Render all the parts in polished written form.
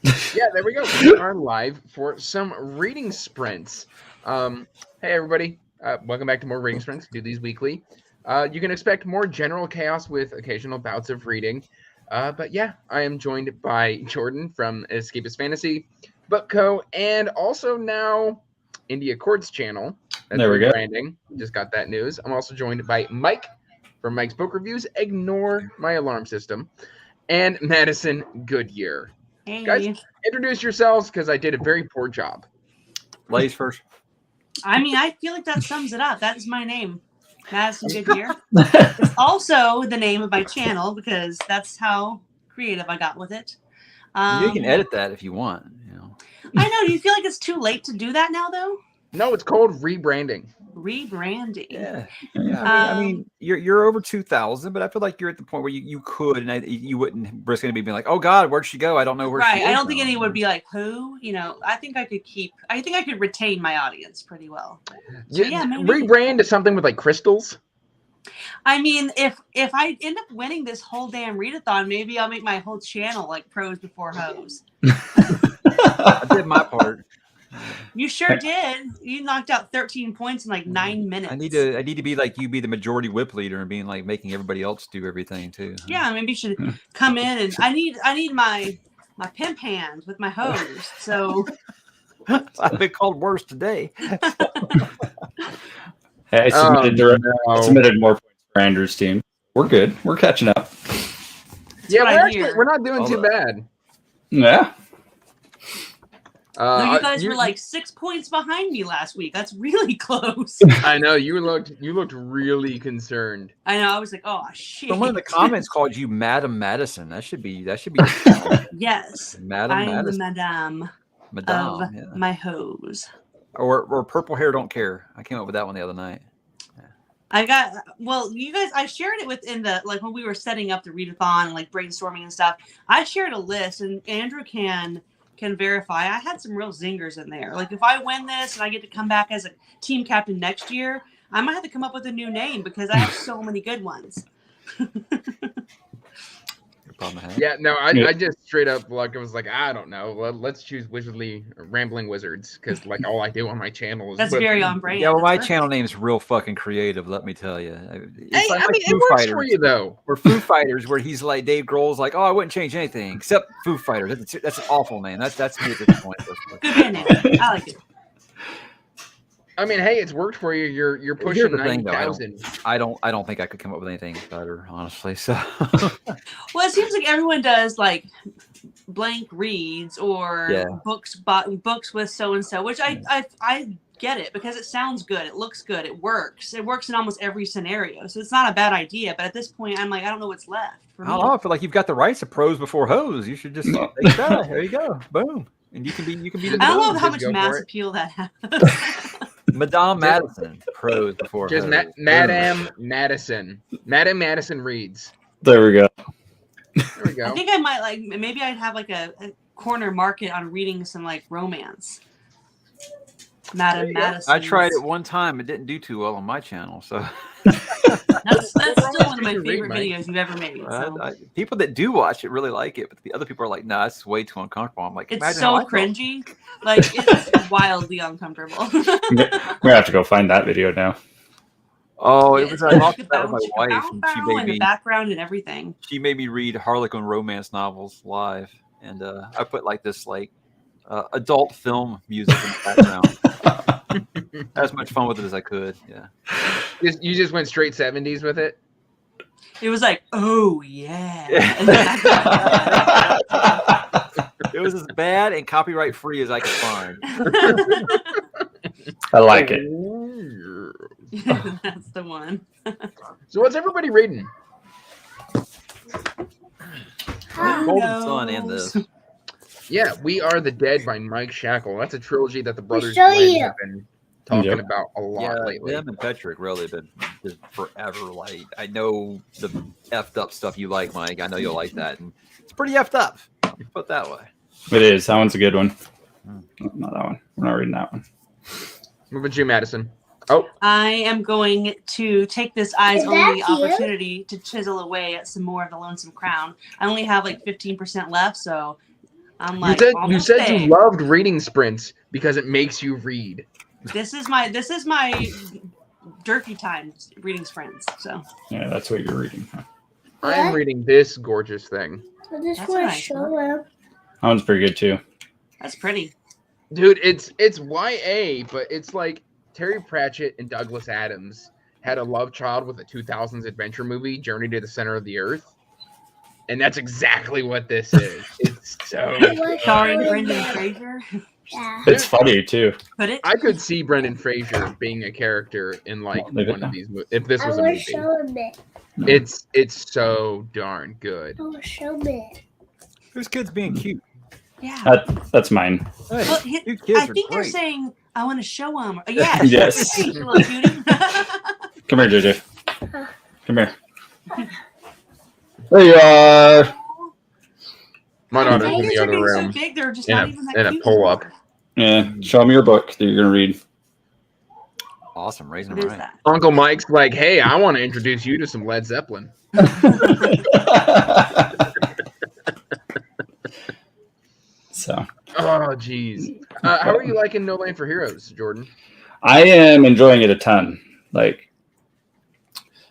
Yeah, there we go. We are live for some reading sprints. Hey, everybody. Welcome back to more reading sprints. We do these weekly. You can expect more general chaos with occasional bouts of reading. But yeah, I am joined by Jordan from Escapist Fantasy, Book Co., and also now India Chords channel. That's There we go. rebranding. Just got that news. I'm also joined by Mike from Mike's Book Reviews. Ignore my alarm system. And Madison Goodyear. Hey. Guys, introduce yourselves because I did a very poor job. Ladies first. I mean, I feel like that sums it up. That is my name, Madison Goodyear. It's also the name of my channel because that's how creative I got with it. You can edit that if you want. You know. I know. Do you feel like it's too late to do that now, though? No, it's called rebranding. Rebranding. Yeah. I mean, you're over 2,000, but I feel like you're at the point where you could, and you wouldn't risk anybody being like, "Oh God, where'd she go? I don't know where." Right. She is I don't think now." anyone would be like, "Who?" You know. I think I could retain my audience pretty well. So, yeah, maybe. Rebrand to something with like crystals. I mean, if I end up winning this whole damn readathon, maybe I'll make my whole channel like pros before hoes. I did my part. You sure did. You knocked out 13 points in like 9 minutes. I need to be like you, be the majority whip leader, and being like making everybody else do everything too. Yeah, maybe you should come in and I need my pimp hand with my hose. So I've been called worse today. Hey, I submitted more points for Andrew's team. We're good. We're catching up. Yeah, we're not doing too bad. Yeah. No, you guys were like 6 points behind me last week. That's really close. I know you looked really concerned. I know. I was like, oh shit. Someone in the comments called you Madam Madison. That should be. Yes. Madam I'm Madison. Madame of my hose. Or purple hair don't care. I came up with that one the other night. You guys, I shared it within the, like when we were setting up the readathon and like brainstorming and stuff, I shared a list and Andrew can verify. I had some real zingers in there. Like if I win this and I get to come back as a team captain next year, I might have to come up with a new name because I have so many good ones. Yeah, no, I just straight up like I was like, I don't know. Let's choose Rambling Wizards because like all I do on my channel is that's very on brand. Yeah, well, my channel name's real fucking creative. Let me tell you. It's it works for you though. Or Foo Fighters, where he's like Dave Grohl's like, oh, I wouldn't change anything except Foo Fighters. That's an awful name. That's me at this point. Good band name. I like it. I mean, hey, it's worked for you. You're pushing 9,000. I don't think I could come up with anything better, honestly. So, well, it seems like everyone does like blank reads or books with so and so, which I get it because it sounds good, it looks good, it works in almost every scenario. So it's not a bad idea. But at this point, I'm like, I don't know what's left. For me. I don't know. I feel like you've got the rights of pros before hoes. You should just take that. There you go. Boom. And you can be the. I don't know how much mass appeal that has. Madame Madison, pros before. Just Madame Madison. Madame Madison reads. There we go. There we go. I think I might maybe I'd have like a corner market on reading some like romance. Madame Madison. I tried it one time. It didn't do too well on my channel. So that's still one of my favorite videos you've ever made. So. People that do watch it really like it, but the other people are like, "Nah, it's way too uncomfortable." I'm like, it's so cringy, like it's wildly uncomfortable. We have to go find that video now. Oh, it was I talked about with my wife, and she made me the background and everything. She made me read Harlequin romance novels live, and I put like this adult film music in the background. As much fun with it as I could. Yeah. You just went straight 70s with it? It was like, oh yeah. It was as bad and copyright free as I could find. I like it. That's the one. So what's everybody reading? Golden Sun and this. Yeah, We Are the Dead by Mike Shackle. That's a trilogy that the brothers Glenn have been talking about a lot lately. Them and Patrick really been forever. Like I know the effed up stuff you like, Mike. I know you'll like that, and it's pretty effed up. Put it that way. It is. That one's a good one. Not that one. We're not reading that one. What about you, Madison? Oh, I am going to take this eyes-only opportunity to chisel away at some more of the Lonesome Crown. I only have like 15% left, so I'm You like, said almost you there. loved reading sprints because it makes you read. This is my Durkee time reading sprints. So Yeah, that's what you're reading. Huh? I am reading this gorgeous thing. I just That's want to nice, show him. That one's pretty good too. that's pretty. Dude, it's YA, but it's like Terry Pratchett and Douglas Adams had a love child with a 2000s adventure movie, Journey to the Center of the Earth. And that's exactly what this is. It's so Starring What is Brendan that? Fraser. Yeah. It's funny too. Put it. I could see Brendan Fraser being a character in like Leave it one of now. these movies if this I was a want to movie. show him it. It's so darn good. I want to show him it. Whose kid's being cute? Yeah. That's mine. Hey, Well, you kids I are think they're great. saying, I want to show them. Yeah. Yes. You little cutie. Come here, JJ. Come here. There you are. My daughter's in Tigers the are other getting room so big, they're just in not a even that in a cute pull up. anymore. Yeah, show me your book that you're gonna read. Awesome, raising What them is right. that? Uncle Mike's like, hey, I want to introduce you to some Led Zeppelin. So Oh, jeez. How are you liking No Land for Heroes, Jordan? I am enjoying it a ton. Like,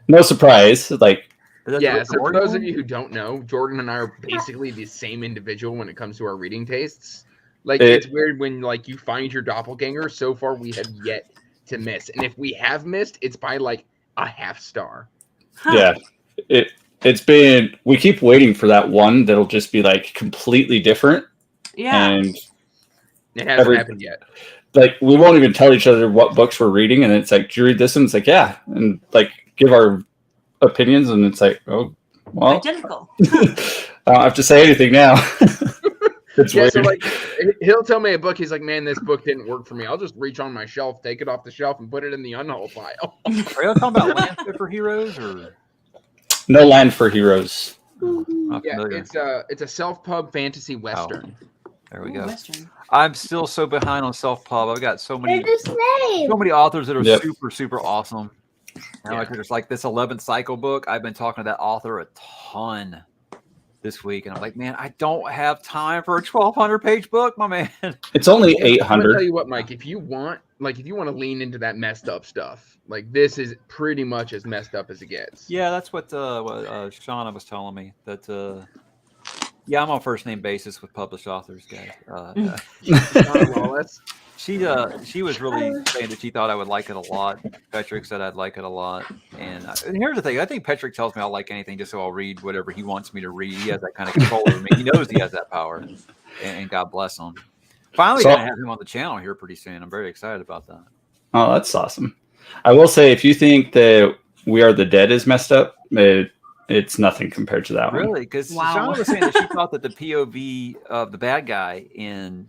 no surprise. Like, Is that Yeah, the so for Oregon those of one? you who don't know, Jordan and I are basically the same individual when it comes to our reading tastes. Like, it's weird when like you find your doppelganger. So far, we have yet to miss, and if we have missed, it's by like a half star. Huh. yeah, it's been. We keep waiting for that one that'll just be like completely different, Yeah. and It hasn't happened yet. like we won't even tell each other what books we're reading, and it's like, do you read this? And it's like, yeah, and like give our opinions, and it's like, oh, well, Identical. I don't have to say anything now. It's Yeah, weird. so like he'll tell me a book. He's like, man, this book didn't work for me. I'll just reach on my shelf, take it off the shelf, and put it in the unhaul pile. Are you talking about Land for Heroes or? No Land for Heroes. Not Yeah, familiar. it's a self-pub fantasy western. There we Ooh, go. Western. I'm still so behind on self-pub. I've got so They're many the same. authors that are Yep. super, super awesome. And Yeah. like there's like this 11th cycle book. I've been talking to that author a ton this week, and I'm like, man, I don't have time for a 1,200 page book, my man. It's only I'm gonna tell 800. you what, Mike. If you want to lean into that messed up stuff, like this is pretty much as messed up as it gets. Yeah, that's what Shauna was telling me. That yeah, I'm on first name basis with published authors, guys. Shauna Wallace. She was really saying that she thought I would like it a lot. Patrick said I'd like it a lot. And here's the thing: I think Patrick tells me I'll like anything just so I'll read whatever he wants me to read. He has that kind of control over me. He knows he has that power, and God bless him. Finally, So- gonna have him on the channel here pretty soon. I'm very excited about that. Oh, that's awesome. I will say, if you think that We Are the Dead is messed up, it's nothing compared to that one. Really? Because Wow. Shauna was saying that she thought that the POV of the bad guy in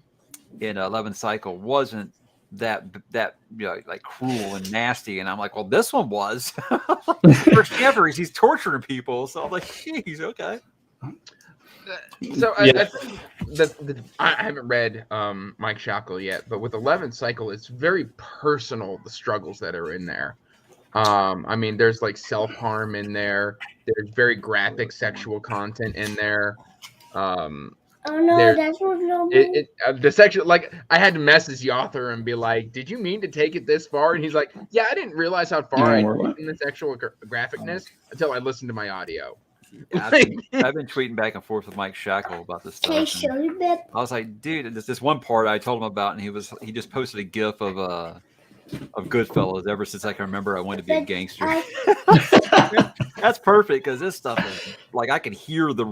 11th cycle wasn't that you know, like cruel and nasty, and I'm like, well, this one was. First ever, he's torturing people, so I'm like, geez, okay. So Yeah. I think I haven't read Mike Shackle yet, but with 11th cycle, it's very personal, the struggles that are in there. I mean, there's like self-harm in there. There's very graphic sexual content in there. Oh no, There- that's what no. The section, like, I had to message the author and be like, "Did you mean to take it this far?" And he's like, "Yeah, I didn't realize how far I No, taken the sexual graphicness until I listened to my audio." Yeah, I've been tweeting back and forth with Mike Shackle about this Can I stuff. show you, babe? I was like, dude, there's this one part I told him about, and he just posted a GIF of Goodfellas. Ever since I can remember, I wanted to be a gangster. That's perfect because this stuff is like I can hear the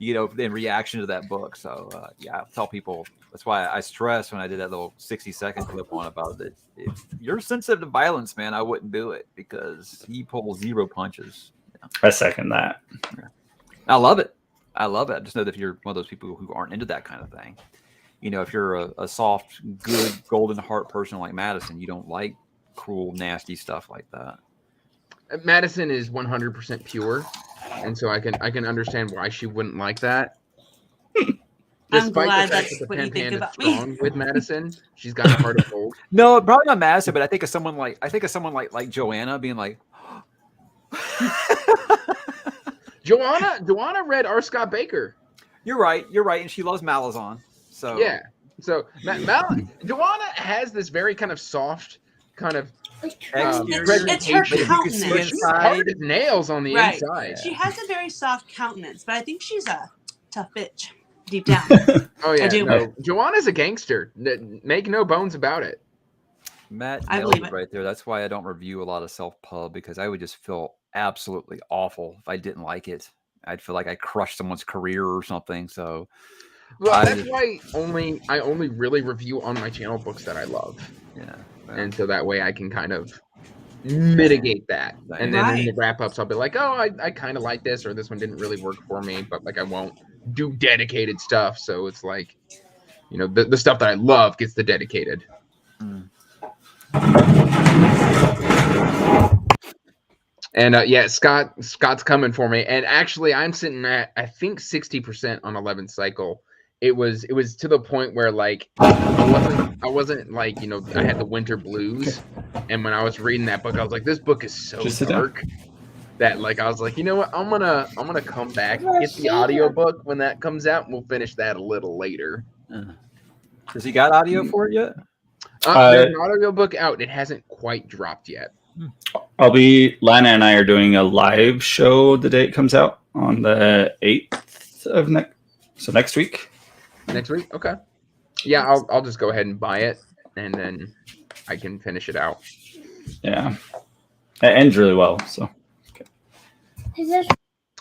in reaction to that book. So yeah, I tell people that's why I stress when I did that little 60-second clip on about it. If you're sensitive to violence, man, I wouldn't do it because he pulls zero punches. I second that. I love it. I love it. I just know that if you're one of those people who aren't into that kind of thing, you know, if you're a soft, good, golden heart person like Madison, you don't like cruel, nasty stuff like that. Madison is 100% pure, and so I can understand why she wouldn't like that. I'm Despite glad the fact that's that the what you think Pan is about me. strong with Madison, she's got a heart of gold. No, probably not Madison, but I think of someone like Joanna being like, Joanna read R. Scott Baker. You're right, and she loves Malazan. So Yeah. So Joanna has this very kind of soft kind of exterior, it's her but you can see countenance. but she's inside. hard as nails on the Right. inside. She has a very soft countenance, but I think she's a tough bitch deep down. Oh yeah, I do. no. Joanna's a gangster. Make no bones about it. Matt I nailed believe it it. right there. That's why I don't review a lot of self-pub, because I would just feel absolutely awful if I didn't like it. I'd feel like I crushed someone's career or something. So Well, that's why I only really review on my channel books that I love. yeah, And so that way I can kind of mitigate that. And then in the wrap ups I'll be like, oh, I kind of like this, or this one didn't really work for me, but like I won't do dedicated stuff. So it's like, you know, the stuff that I love gets the dedicated. And yeah, Scott's coming for me. And actually I'm sitting at I think 60% on 11th cycle. It was to the point where like I wasn't like, you know, I had the winter blues. And when I was reading that book, I was like, this book is so dark that like I was like, you know what, I'm gonna come back, get the audiobook when that comes out, and we'll finish that a little later. Has he got audio for it yet? There's an audiobook out. It hasn't quite dropped yet. Lana and I are doing a live show the day it comes out on the 8th of next week. Next week? Okay. Yeah, I'll just go ahead and buy it, and then I can finish it out. Yeah. It ends really well, so.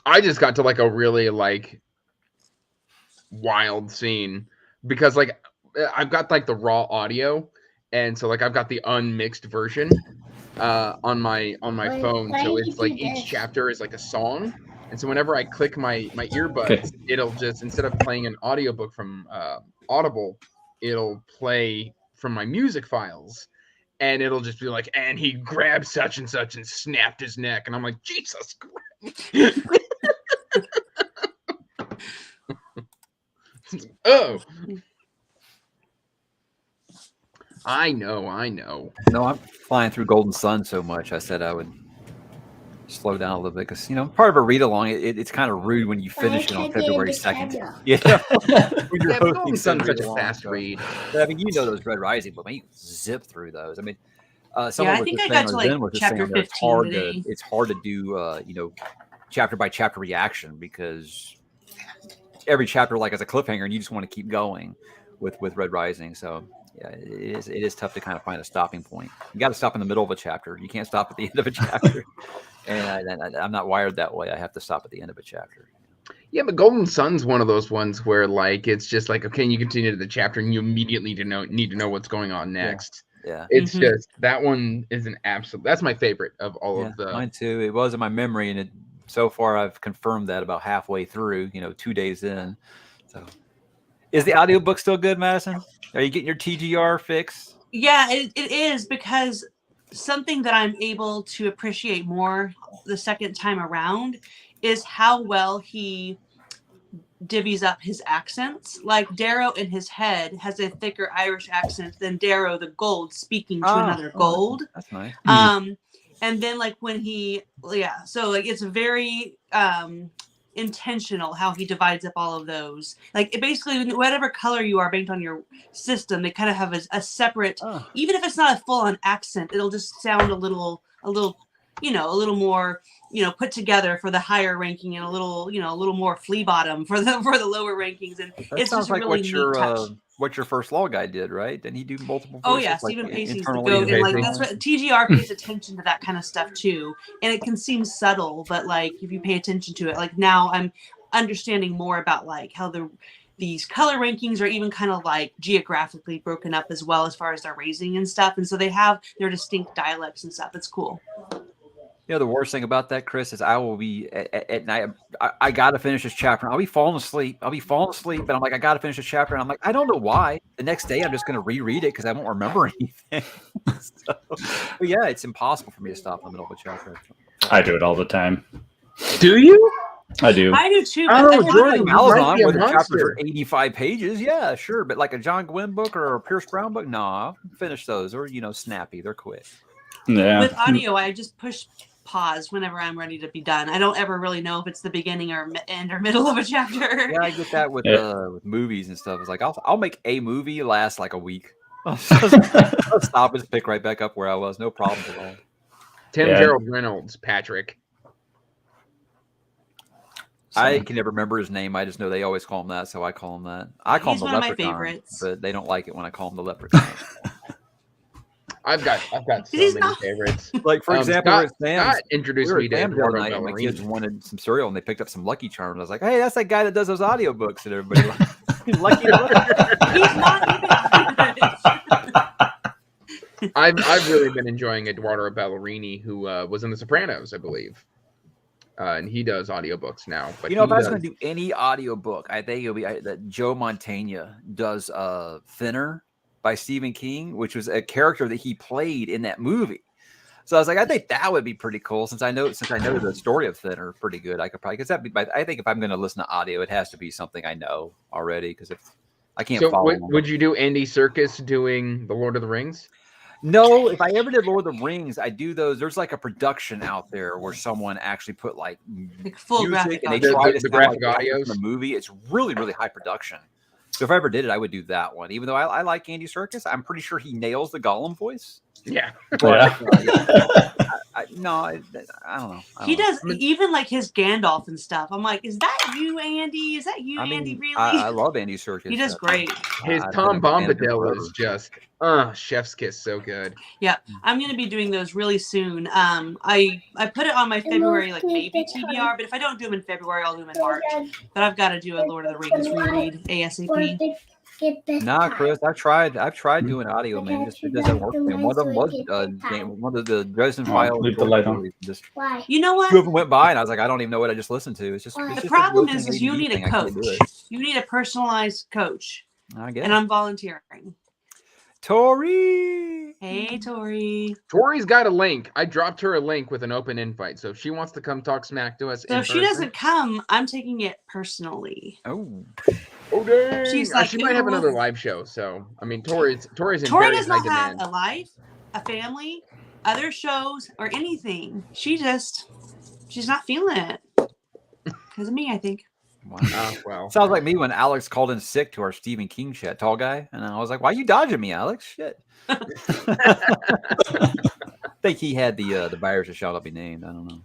I just got to like a really like wild scene because like I've got like the raw audio, and so like I've got the unmixed version on my phone, so it's like each chapter is like a song, and so whenever I click my earbuds, it'll just, instead of playing an audiobook from Audible, it'll play from my music files, and it'll just be like, and he grabbed such and such and snapped his neck, and I'm like, Jesus Christ. Oh, I know. No, I'm flying through Golden Sun so much. I said I would slow down a little bit because, you know, part of a read along. It's kind of rude when you finish it on February 2nd. Yeah, yeah, Golden Sun's such a fast read. But, I mean, you know those Red Rising, but man, you zip through those. I mean, I think I got to like chapter 15 today. It's hard to do, you know, chapter by chapter reaction because every chapter like as a cliffhanger, and you just want to keep going with Red Rising. So yeah, it is tough to kind of find a stopping point. You got to stop in the middle of a chapter. You can't stop at the end of a chapter. And I'm not wired that way. I have to stop at the end of a chapter. Yeah, but Golden Sun's one of those ones where like it's just like, okay, you continue to the chapter and you immediately need to know what's going on next. Yeah. It's just that one is an absolute. That's my favorite of all of the. Mine too. It was in my memory, and so far I've confirmed that about halfway through. 2 days in. So, is the audiobook still good, Madison? Are you getting your TGR fix? Yeah, it is, because something that I'm able to appreciate more the second time around is how well he divvies up his accents. Like Darrow in his head has a thicker Irish accent than Darrow the Gold speaking to another Gold. That's nice. And then like when so like it's very intentional how he divides up all of those. Like it basically, whatever color you are based on your system, they kind of have a separate, even if it's not a full on accent, it'll just sound a little more, put together for the higher ranking, and a little more flea bottom for the lower rankings. And that it's sounds just like really neat touch. What your first law guy did, right? Didn't he do multiple voices? Oh yeah, Stephen Pacey's the goat, and like that's what TGR pays attention to, that kind of stuff too. And it can seem subtle, but like if you pay attention to it, like now I'm understanding more about like how these color rankings are even kind of like geographically broken up as well, as far as their raising and stuff. And so they have their distinct dialects and stuff. It's cool. The worst thing about that, Chris, is I will be at night. I got to finish this chapter. I'll be falling asleep. But I'm like, I got to finish this chapter. And I'm like, I don't know why. The next day, I'm just going to reread it because I won't remember anything. But yeah, it's impossible for me to stop in the middle of a chapter. I do it all the time. Do you? I do. I do too. Jordan, Malazan, where the chapters are 85 pages. Yeah, sure. But like a John Gwynne book or a Pierce Brown book, no, I'll finish those. Or, Snappy. They're quick. Yeah. With audio, I just push pause whenever I'm ready to be done. I don't ever really know if it's the beginning or end or middle of a chapter. Yeah, I get that with movies and stuff. It's like I'll make a movie last like a week. I'll stop and pick right back up where I was. No problem at all. Tim Gerald Reynolds, Patrick. I can never remember his name. I just know they always call him that, so I call him that. I call him the one of my Leprechaun, favorites. but they don't like it when I call him the Leprechaun. I've got so many favorites. Like for example, Scott introduced me to Eduardo night. My Ballerini. kids wanted some cereal and they picked up some Lucky Charms. I was like, "Hey, that's that guy that does those audiobooks." And everybody like, Lucky. He's not even. I've really been enjoying Eduardo Ballerini, who was in The Sopranos, I believe. And he does audiobooks now. But if I was going to do any audiobook, I think it'll be that Joe Mantegna does Thinner by Stephen King, which was a character that he played in that movie. So I was like, I think that would be pretty cool since I know the story of Thinner pretty good. I could probably I think if I'm going to listen to audio, it has to be something I know already because if I can't follow. Would you do Andy Serkis doing The Lord of the Rings? No, if I ever did Lord of the Rings, I do those. There's like a production out there where someone actually put like full music graphic and they try to the graphic audios in the movie. It's really, really high production. So if I ever did it, I would do that one. Even though I like Andy Serkis, I'm pretty sure he nails the Gollum voice. Yeah. But, I don't know. He does even like his Gandalf and stuff. I'm like, is that you, Andy? Is that you, Andy? Really? I love Andy Serkis. He does great. His Tom Bombadil is just chef's kiss, so good. Yeah, I'm gonna be doing those really soon. I put it on my February like maybe TBR, but if I don't do them in February, I'll do them in March. But I've got to do a Lord of the Rings reread ASAP. Nah, Chris, I've tried doing audio, man. It doesn't work for me. One of them was one of the Dresden Files. Leave the light on. You know what? Two of them went by, and I was like, I don't even know what I just listened to. It's just the problem is you need a coach. You need a personalized coach. I guess. And I'm volunteering. Tori. Hey, Tori. Tori's got a link. I dropped her a link with an open invite, so if she wants to come talk smack to us. So if she doesn't come, I'm taking it personally. Oh dang! She's like, she might have another live show. So I mean, Tori's in Tori very does high not have demand. a life, a family, other shows, or anything. She's not feeling it because of me, I think. Wow. Well, Sounds like me when Alex called in sick to our Stephen King chat, tall guy, and I was like, "Why are you dodging me, Alex? Shit." I think he had the virus that shall not be named. I don't know.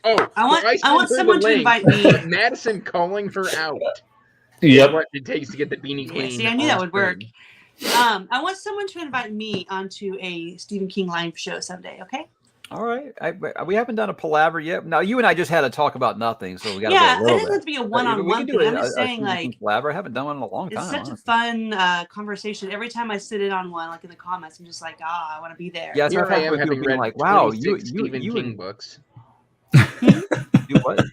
Oh, I want someone to invite me. Madison calling her out. Yep. What it takes to get the beanie queen. Yeah, see, I knew that would work. I want someone to invite me onto a Stephen King live show someday. Okay. All right. We haven't done a palaver yet. Now you and I just had a talk about nothing, so we got. Yeah, it doesn't have to be a one-on-one thing. I'm just saying, like, palaver. I haven't done one in a long time. It's such a fun conversation. Every time I sit in on one, like in the comments, I'm just like, I want to be there. Yeah, Here I am having read like, wow, you Stephen King books. Do what?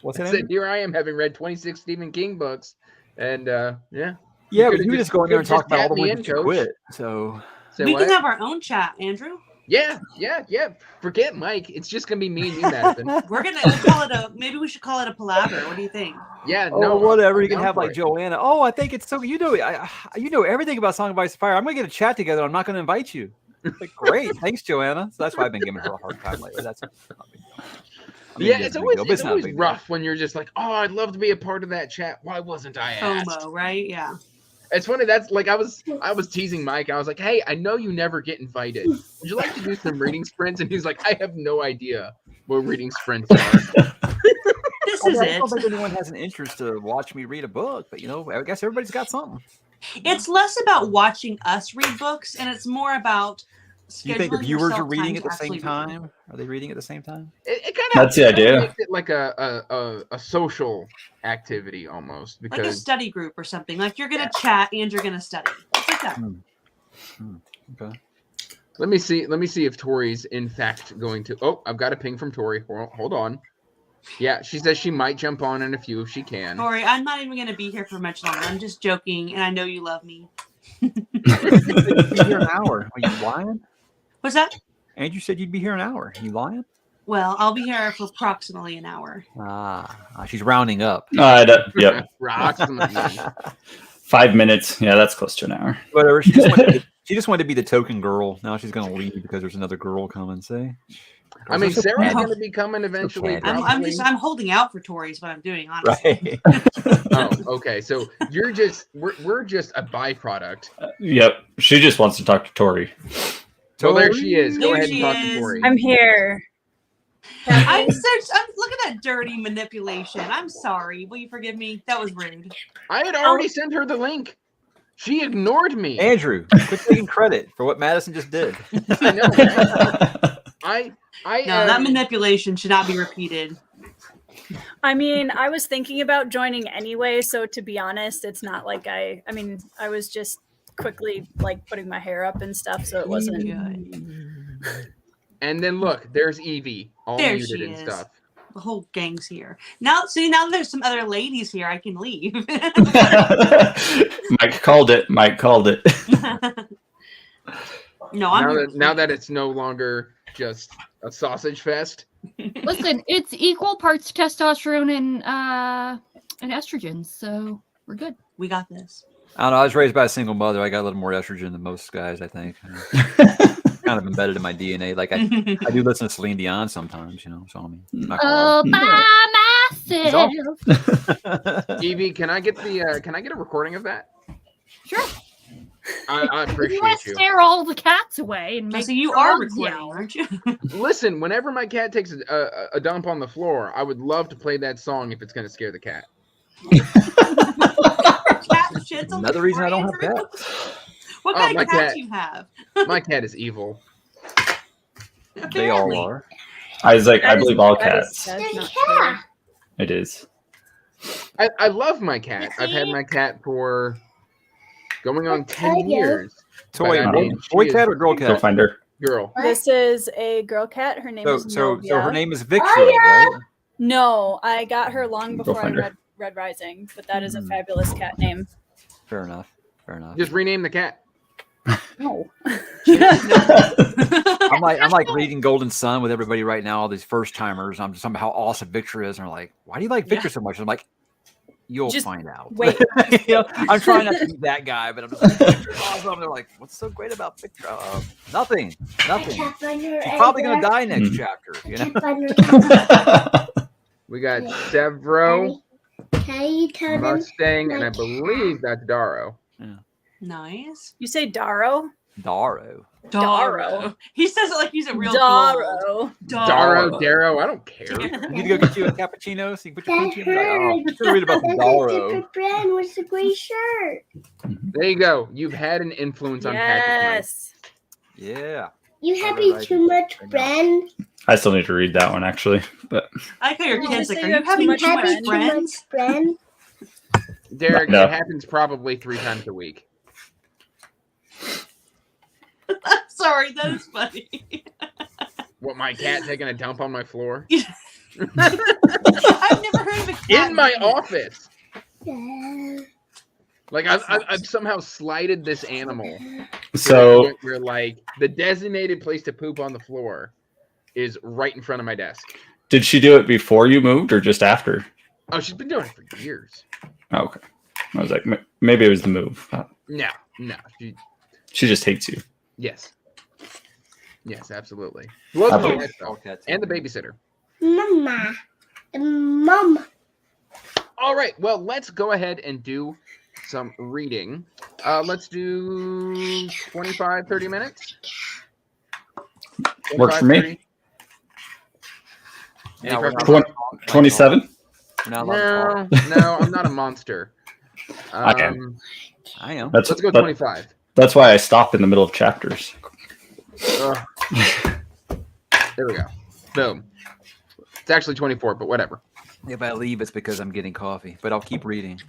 What's that? Said, here I am having read 26 Stephen King books, and yeah. Yeah, but you just go in there and talk about all the ones you quit. So we can have our own chat, Andrew. Yeah. Forget Mike. It's just gonna be me and you, Madison. Maybe we should call it a palaver. What do you think? Yeah, no, whatever. You can have like Joanna. Oh, I think it's so. You know everything about Song of Ice and Fire. I'm gonna get a chat together. I'm not gonna invite you. Like, great, thanks, Joanna. So that's why I've been giving her a hard time lately. It's always rough when you're just like, oh, I'd love to be a part of that chat. Why wasn't I asked? FOMO, right? Yeah. It's funny. That's like I was teasing Mike. I was like, hey, I know you never get invited. Would you like to do some reading sprints? And he's like, I have no idea what reading sprints are. This is it. I don't think anyone has an interest to watch me read a book, but I guess everybody's got something. It's less about watching us read books, and it's more about. Do you think the viewers are reading at the same time? Are they reading at the same time? It kind of that's the idea. Makes it like a social activity almost, because like a study group or something. Like you're gonna chat and you're gonna study. It's like that. Okay. Let me see if Tori's in fact going to. Oh, I've got a ping from Tori. Hold on. Yeah, she says she might jump on in a few if she can. Tori, I'm not even gonna be here for much longer. I'm just joking, and I know you love me. You'd be here an hour. Are you lying? What's that? Andrew said you'd be here an hour. Are you lying? Well, I'll be here for approximately an hour. She's rounding up. Yep. Approximately. 5 minutes. Yeah, that's close to an hour. Whatever. She just She just wanted to be the token girl. Now she's going to leave because there's another girl coming. See? I mean, Sarah's catty. going to be coming eventually. catty. I'm holding out for Tori is what I'm doing, honestly. Right. Oh, okay. So we're just a byproduct. Yep. She just wants to talk to Tori. So there she is. Go There ahead she and talk to is. Tori. I'm here. I'm look at that dirty manipulation. I'm sorry. Will you forgive me? That was rude. I had already sent her the link. She ignored me. Andrew, quit taking credit for what Madison just did. I know. Right? No, that manipulation should not be repeated. I mean, I was thinking about joining anyway, so to be honest, it's not like I was just quickly like putting my hair up and stuff, so it wasn't Good. And then look, there's Evie, all There muted she and is. stuff. The whole gang's here. Now there's some other ladies here. I can leave. Mike called it. No, I'm here. Now that it's no longer just a sausage fest. Listen, it's equal parts testosterone and estrogens, so we're good. We got this. I don't know. I was raised by a single mother. I got a little more estrogen than most guys, I think. Kind of embedded in my DNA. Like I do listen to Celine Dion sometimes, you know. So I mean, not All by myself. Evie, can I get a recording of that? Sure. I appreciate Let's you. scare all the cats away and make So you dogs are recording, yell. aren't you? Listen, whenever my cat takes a dump on the floor, I would love to play that song if it's going to scare the cat. Cat shits on Another the reason I floor, don't have Andrew? cats. What Oh, kind my of cat cat. do you have? My cat is evil. They all Apparently. are. Isaac, I believe all That is- cats. that's The not cat. It is. I love my cat. I've had my cat for going on 10 years. Toy, But I mean, boy she cat is or girl Go cat? find her. girl. true. This is a girl cat. Her name is So Novia. her name is Victor, Oh, yeah. right? No, I got her long Go before I find her. read Red Rising, but that is a Hmm. fabulous cat name. Fair enough. Just rename the cat. No. I'm like reading Golden Sun with everybody right now, all these first timers. I'm just talking about how awesome Victor is, and they're like, "Why do you like Victor so much?" I'm like, "You'll Just find out." wait. You know, I'm trying not to be that guy, but I'm just like, Victor's awesome. They're like, "What's so great about Victor?" Nothing. I can't find her She's probably gonna either. die next Mhm. chapter. I You know. can't find her. We got Severo, Can you tell them? Mustang, and I my believe that's Darrow. Nice. You say Darrow? Darrow. Darrow. He says it like he's a real Darrow. Darrow, Darrow, I don't care. You need to go get you a cappuccino so you can put your That peach in. Like, oh, hurts. just read about the That's a Darrow. different brand with the gray shirt. There you go. You've had an influence on Patrick. Yes. Yeah. You Right, having right. too much I know. friend? I still need to read that one actually, but I like how your Oh, kids so like, you are you have too having much too much Having too much friends? friend? Derek, No. it happens probably 3 times a week. I'm sorry, that is funny. What, my cat taking a dump on my floor? I've never heard of a cat In my doing that. office. Yeah. Like I've somehow slighted this animal to the so point where like the designated place to poop on the floor is right in front of my desk. did she do it before you moved or just after? Oh, she's been doing it for years. Oh, okay. I was like, maybe it was the move. No. She just hates you. Yes, absolutely. Loves I my believe- cat, though, All cats. and the babysitter. Mama. Mom. All right, well, let's go ahead and do some reading. Let's do 25, 30 minutes. Works for me. 30. No, we're not Any allowed to preference? talk. 27? We're not allowed to talk. No, I'm not a monster. I am. I am. That's Let's go that- 25. That's why I stop in the middle of chapters. Ugh. There we go. Boom. It's actually 24, but whatever. If I leave, it's because I'm getting coffee, but I'll keep reading.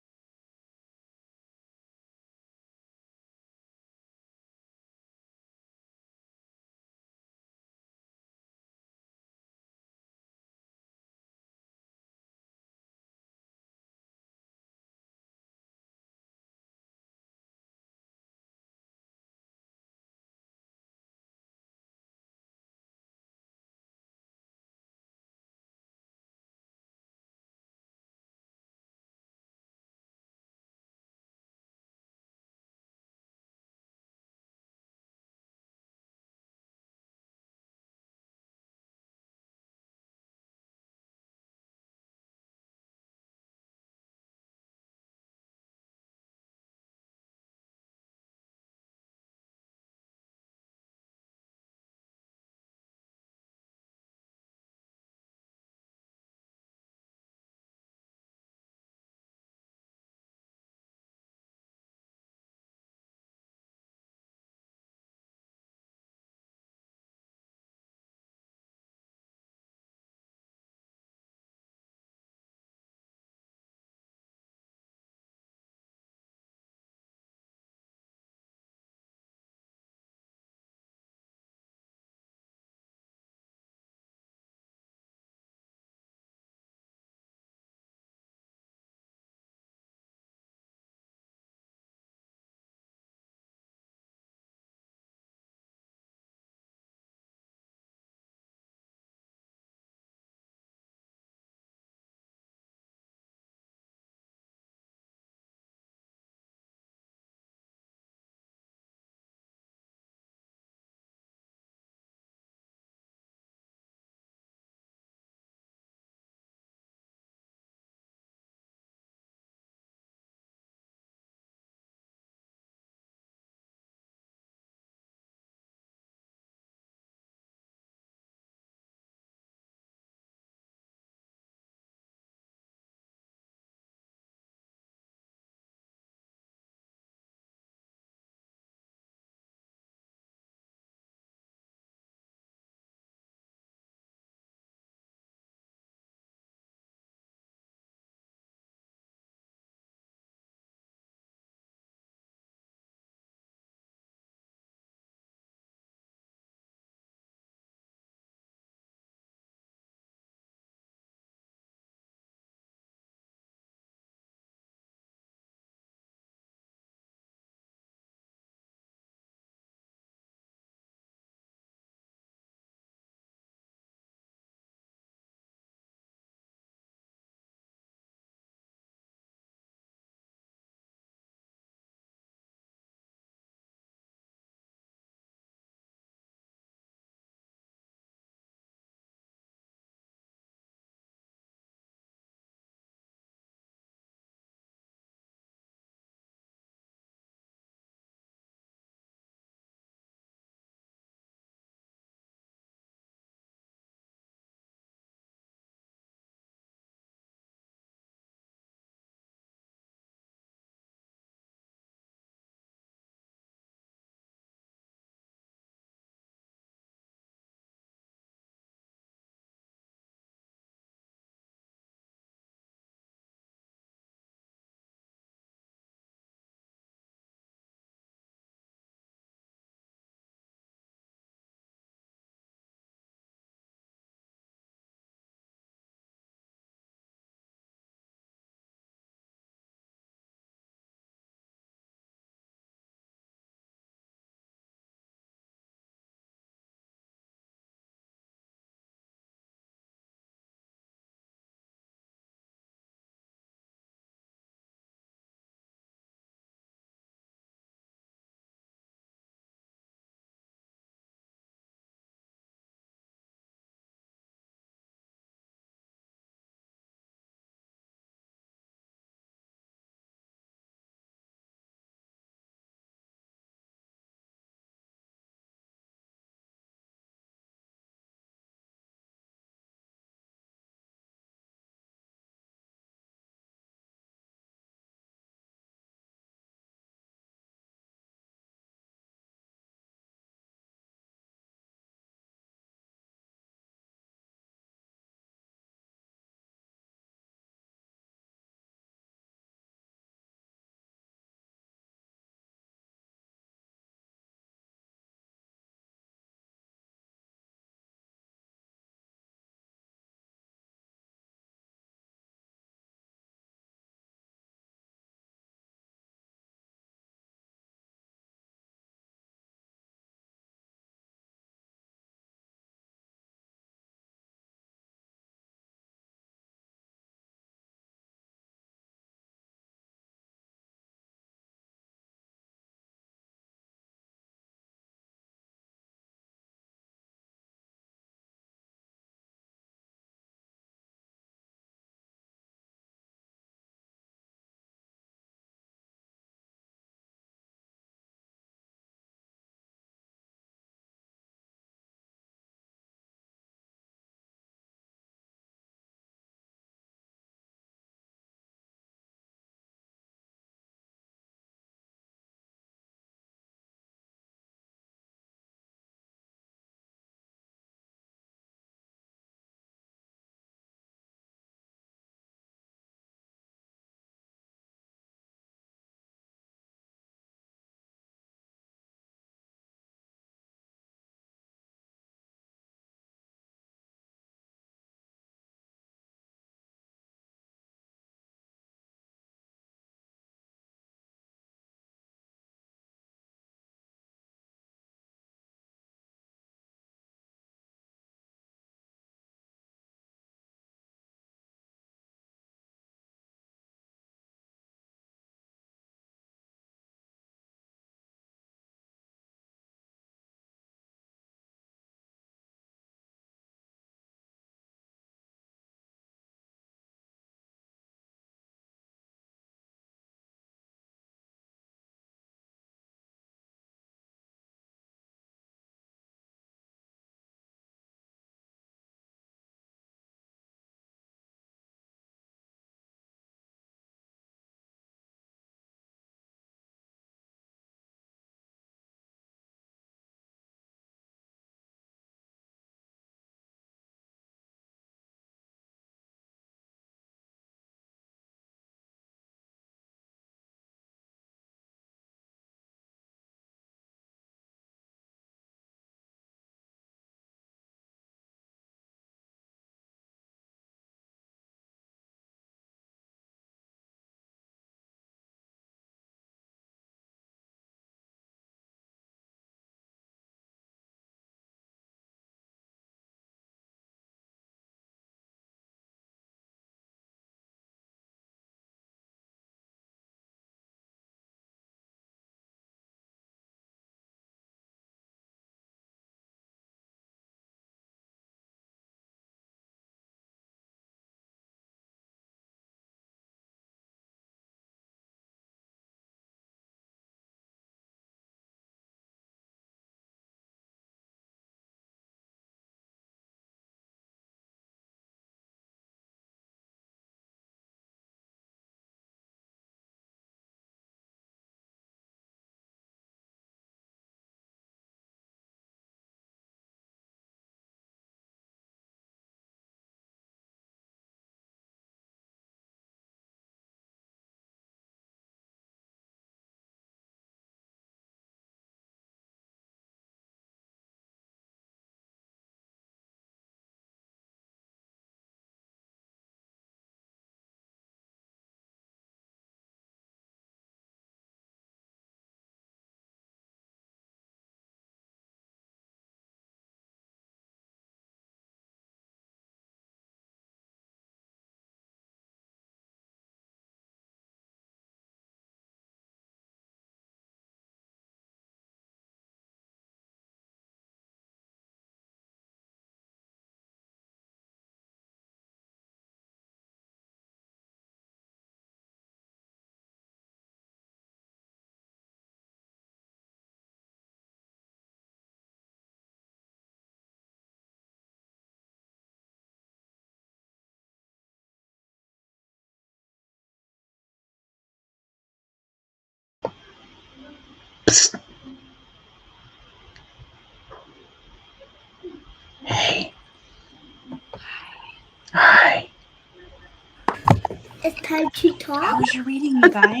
time to How talk. was your reading, you guys?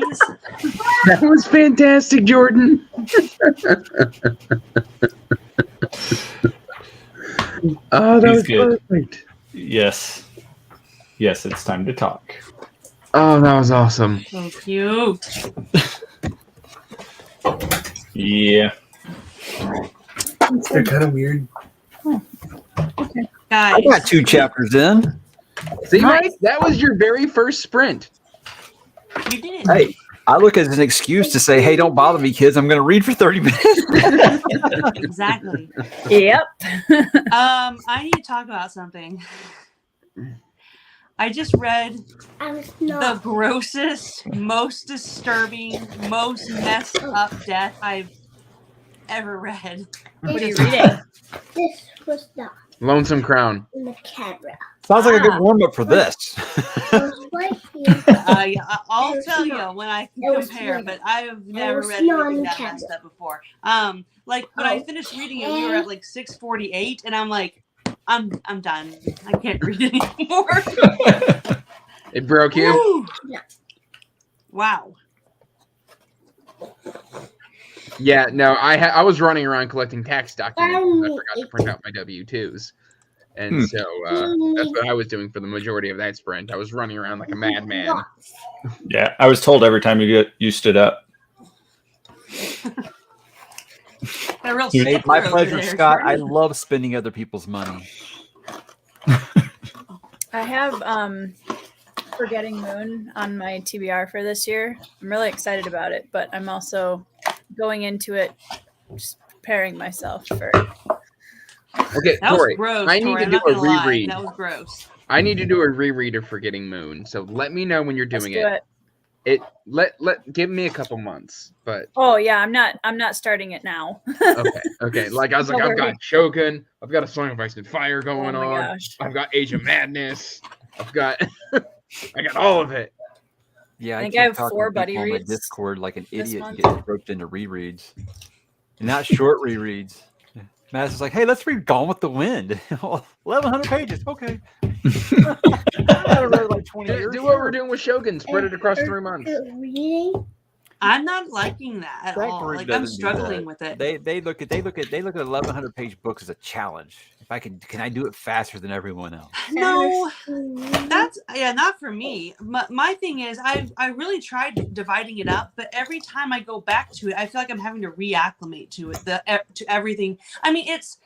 That was fantastic, Jordan. Oh, that He's was good. perfect. Yes. Yes, it's time to talk. Oh, that was awesome. So cute. Yeah. They're kind of weird. Guys, I got 2 chapters in. See, Nice. Mike, that was your very first sprint. you did it. Hey, I look at it as an excuse to say, hey, don't bother me, kids. I'm going to read for 30 minutes. Exactly. Yep. I need to talk about something. I just read I was the not. grossest, most disturbing, most messed up death I've ever read. What are you reading? This was not Lonesome Crown. in the camera. Sounds like a good warm up for this. It was right here. Yeah, I'll It tell was you not. when I It was compare, not. but I have never was read not anything in that Canada. messed up before. Like when I finished reading it, we were at like 6:48, and I'm like, I'm done. I can't read anymore. It broke you. Woo! Yeah. Wow. Yeah, no, I was running around collecting tax documents. And I Um, forgot to print out my W-2s. And so that's what I was doing for the majority of that sprint. I was running around like a madman. Yeah, I was told every time you stood up. A real Hey, stickler my over pleasure, there, Scott. I Jordan. love spending other people's money. I have Forgetting Moon on my TBR for this year. I'm really excited about it, but I'm also going into it just preparing myself for. Okay, That was Tori, gross. I need Tori, to I'm do not a gonna lie. reread. That was gross. I need to do a reread of Forgetting Moon. So let me know when you're Let's doing do it. Give me a couple months, but Oh yeah, I'm not starting it now. okay. Like I was like, Don't I've got worry. Shogun, I've got a Song of Ice and Fire Oh going my on, gosh. I've got Age of Madness, I've got I got all of it. Yeah, I I think keep I have talking 4 to buddy people on my reads Discord like an this idiot month. getting roped into rereads. And not short rereads. Madison's like, hey, let's read Gone with the Wind. 1,100 pages. Okay. I don't know, like 20 years. Do what we're doing with Shogun, spread it across 3 months. Reading. I'm not liking that at That all. group Like I'm doesn't do struggling that. with it. They look at 1,100 page books as a challenge. If I can I do it faster than everyone else? No, that's not for me. My thing is I really tried dividing it up, but every time I go back to it, I feel like I'm having to reacclimate to it, to everything. I mean, it's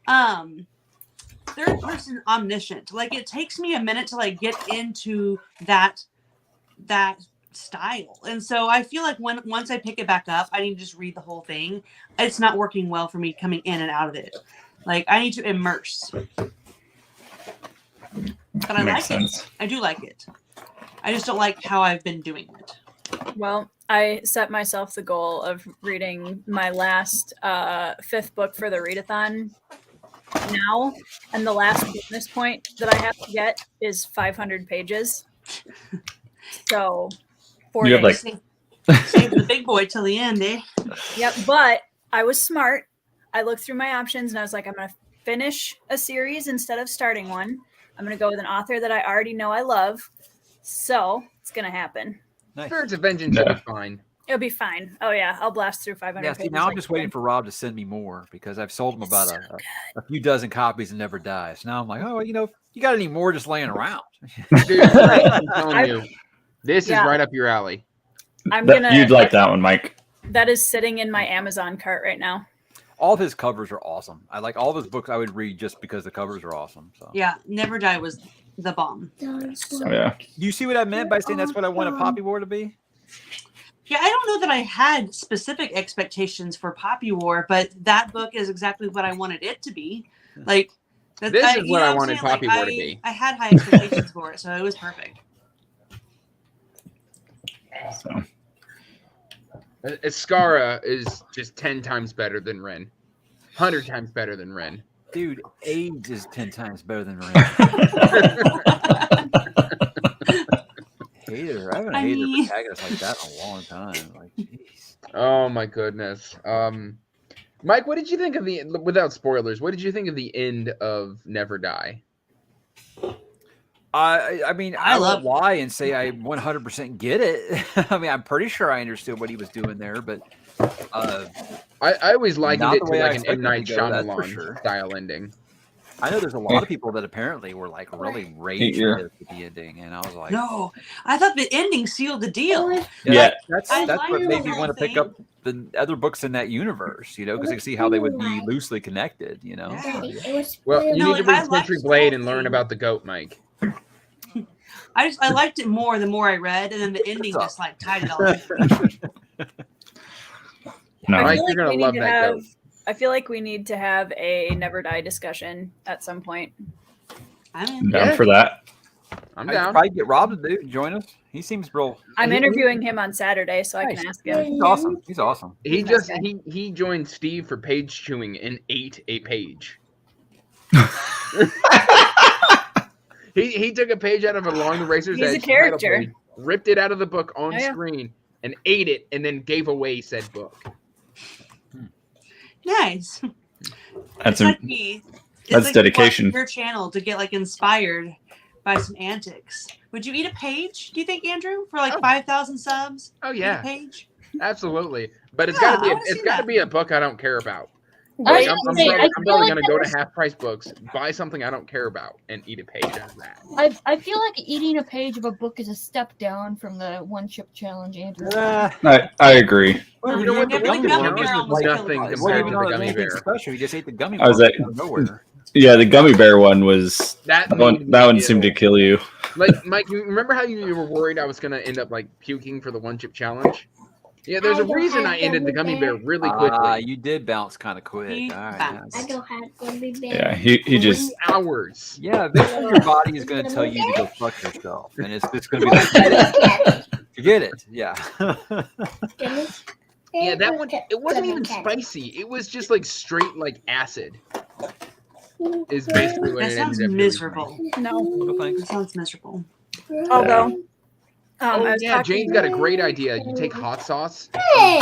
third person omniscient. Like it takes me a minute to like get into that style, and so I feel like once I pick it back up, I need to just read the whole thing. It's not working well for me coming in and out of it. Like I need to immerse. But I Makes like sense. it. I do like it. I just don't like how I've been doing it. Well, I set myself the goal of reading my last 5th book for the readathon now, and the last bonus point that I have to get is 500 pages. So 4 You have, days. Save the big boy till the end, eh? Yep, but I was smart. I looked through my options and I was like, I'm going to finish a series instead of starting one. I'm going to go with an author that I already know I love. So it's going to happen. Nice. Spirits of Vengeance will be fine. It'll be fine. Oh, yeah. I'll blast through 500 Yeah, pages. see, now I'm like just waiting for Rob to send me more because I've sold him about a few dozen copies and Never Dies. Now I'm like, oh, you got any more just laying around? Dude, I'm telling you, this is right up your alley. You'd like that one, Mike. That is sitting in my Amazon cart right now. All of his covers are awesome. I like all of his books I would read just because the covers are awesome. So Yeah, Never Die was the bomb. Oh, yeah. you see what I meant by saying that's what I want a Poppy War to be? Yeah, I don't know that I had specific expectations for Poppy War, but that book is exactly what I wanted it to be. Like This is what I I'm wanted saying? Poppy War to be. I had high expectations for it, so it was perfect. So Escara is just 10 times better than Ren. 100 times better than Ren. Dude, AIDS is 10 times better than Ren. Hater. I haven't hated a protagonist like that in a long time. Like, jeez. Oh my goodness. Mike, what did you think of without spoilers, what did you think of the end of Never Die? I mean, I I love won't lie and say I 100% get it. I mean, I'm pretty sure I understood what he was doing there, but I always likened Not it the to way I like an M. expected Night it to go, that's for Shyamalan sure. style ending. I know there's a lot of people that apparently were like really rage year. with the ending, and I was like, No, I thought the ending sealed the deal. Yeah. that's I that's liked what the made me whole want to pick thing. up the other books in that universe, because I could see how they would be loosely connected, Yeah. Well, you No, need to and I read liked Century the Blade whole and learn thing. about the goat, Mike. I liked it more the more I read, and then the ending What's just like tied it all together. No. Mike, feel you're gonna we need love to that have. goat. I feel like we need to have a Never Die discussion at some point. I'm I'm in. down Yeah. for that. I'm I could down. probably get Rob to join us. He seems real. I'm He- interviewing him on Saturday, so I Nice. can ask him. He's awesome. He's awesome. He He's a nice just guy. he joined Steve for page chewing and ate a page. He took a page out of Along the Racer's He's a Edge title character. page, ripped it out of the book on Oh, yeah. screen, and ate it, and then gave away said book. Nice. That's It's like me. It's that's like dedication. watching your channel to get like inspired by some antics. Would you eat a page? Do you think, Andrew, for like Oh. 5,000 subs? Oh Eat a yeah, page. absolutely. But it's Yeah, got to be I wanna see that. a book I don't care about. I Like, was I'm gonna say, probably, I I'm feel probably like gonna go to there's- half price books, buy something I don't care about, and eat a page out of that. I feel like eating a page of a book is a step down from the one chip challenge, Andrew. I agree. Well, You know what? Yeah, The but the gummy gummy bear bear was almost killed nothing me. It wasn't compared even to the on gummy anything bear. special. He just ate the gummy I was worms like- out of nowhere. Yeah, the gummy bear one was That that one seemed to kill you. Like, Mike, you remember how you were worried I was gonna end up like puking for the one chip challenge? Yeah, there's a reason I ended the gummy bear really quickly. You did bounce kind of quick. He All right, bounced. yeah. I don't have gummy bear. Yeah, he 3 just hours. Yeah, eventually your body is going to tell you to go fuck yourself, and it's going to be like, forget it. Yeah. Yeah, that one. It wasn't even spicy. It was just like straight like acid. Is basically what That it sounds ended up miserable. No, No thanks. That sounds miserable. although. Oh I was yeah, talking- Jane's got a great idea. You take hot sauce,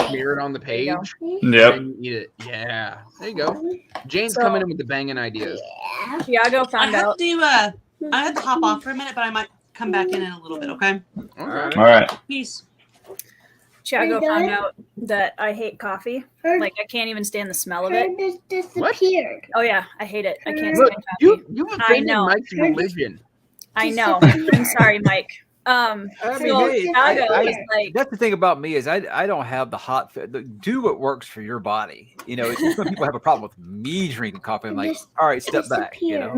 smear it on the There you page, yep. and you eat it. Yeah, there you go. Jane's So- coming in with the banging ideas. Tiago I found have out. to. I have to hop off for a minute, but I might come back in a little bit. Okay. Okay. All right. Peace. Tiago Are you found done? out that I hate coffee. Her, Like I can't even stand the smell of it. her just disappeared. Oh yeah, I hate it. I can't Look, stand coffee. you I offended know. Mike's religion. I know. I'm sorry, Mike. I mean, So hey, Tiago I- was like, that's the thing about me is I don't have the hot. Do what works for your body. It's just when people have a problem with me drinking coffee. I'm like, Just all right, step back. Yeah.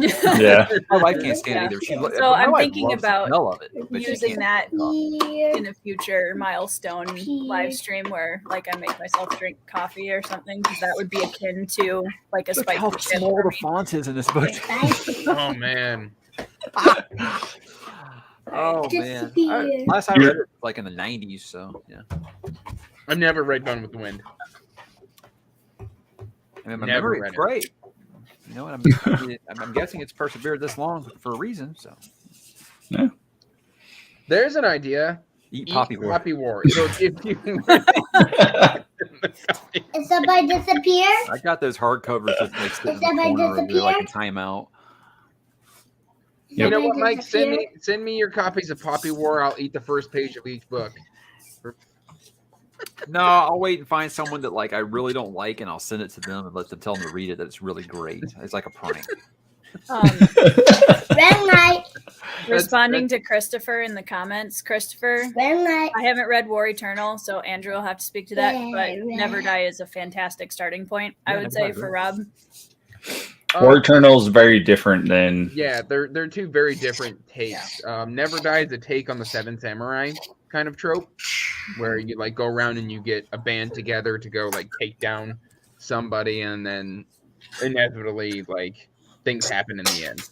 My wife can't stand Yeah. it either. So my I'm wife thinking loves the about smell of it, but she using can't that Here. in a future milestone live stream where like I make myself drink coffee or something because that would be akin to like a Look how spicy chip small for the me. font is in this book. Oh man. Oh Just man! here. Last I read it was like in the '90s, so yeah. I've never read Gone with the Wind. I mean, my Never memory read is it. great. And I'm guessing it's persevered this long for a reason. So There's an idea. eat Eat poppy war. Poppy War. So if you Is somebody disappear? I got those hardcovers that they sit in Is the somebody corner of there like a disappeared? timeout. You know what, Somebody Mike? disappear? Send me your copies of Poppy War. I'll eat the first page of each book. No, I'll wait and find someone that like I really don't like, and I'll send it to them and let them tell them to read it. That it's really great. It's like a prank. Red light. Responding to Christopher in the comments, Christopher, Red light. I haven't read War Eternal, so Andrew will have to speak to that. Yeah, But yeah. Never Die is a fantastic starting point. I Yeah, would Never say Die, for right. Rob. War Eternal is very different than Yeah, they're two very different takes. Never Die is a take on the Seven Samurai kind of trope, where you like go around and you get a band together to go like take down somebody, and then inevitably like things happen in the end.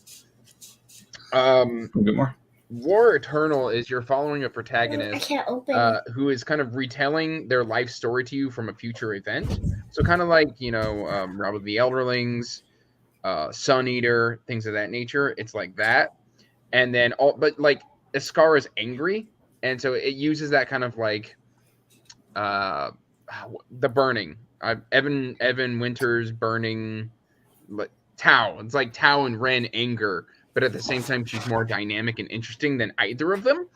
a bit more. War Eternal is you're following a I protagonist can't open it. who is kind of retelling their life story to you from a future event. So kind of like Rob of the Elderlings, Sun Eater, things of that nature. It's like that, and then but like Iskar is angry, and so it uses that kind of like the burning. Evan Winters burning, like Tau. It's like Tau and Ren anger but at the same time, she's more dynamic and interesting than either of them.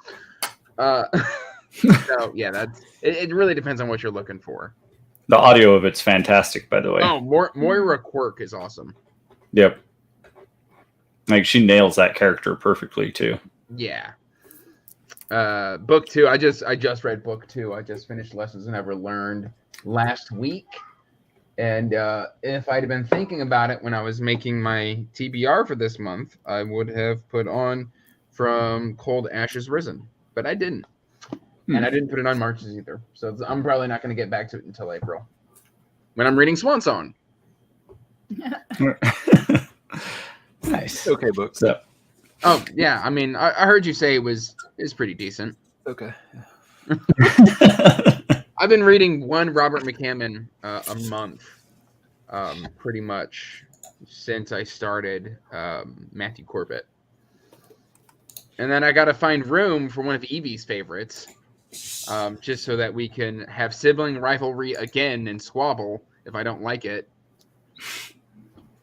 So yeah, it really depends on what you're looking for. The audio of it's fantastic, by the way. Oh, Moira Quirk is awesome. Yep. Like she nails that character perfectly too. Yeah. Book 2. I just read book 2. I just finished Lessons Never Learned last week. And if I'd been thinking about it when I was making my TBR for this month, I would have put on From Cold Ashes Risen. But I didn't. And I didn't put it on March's either. So I'm probably not going to get back to it until April. When I'm reading Swan Song. Nice. Okay, book. So, Oh, yeah. I mean, I heard you say it's pretty decent. Okay. I've been reading one Robert McCammon a month, pretty much since I started Matthew Corbett. And then I got to find room for one of Evie's favorites, just so that we can have sibling rivalry again and squabble if I don't like it.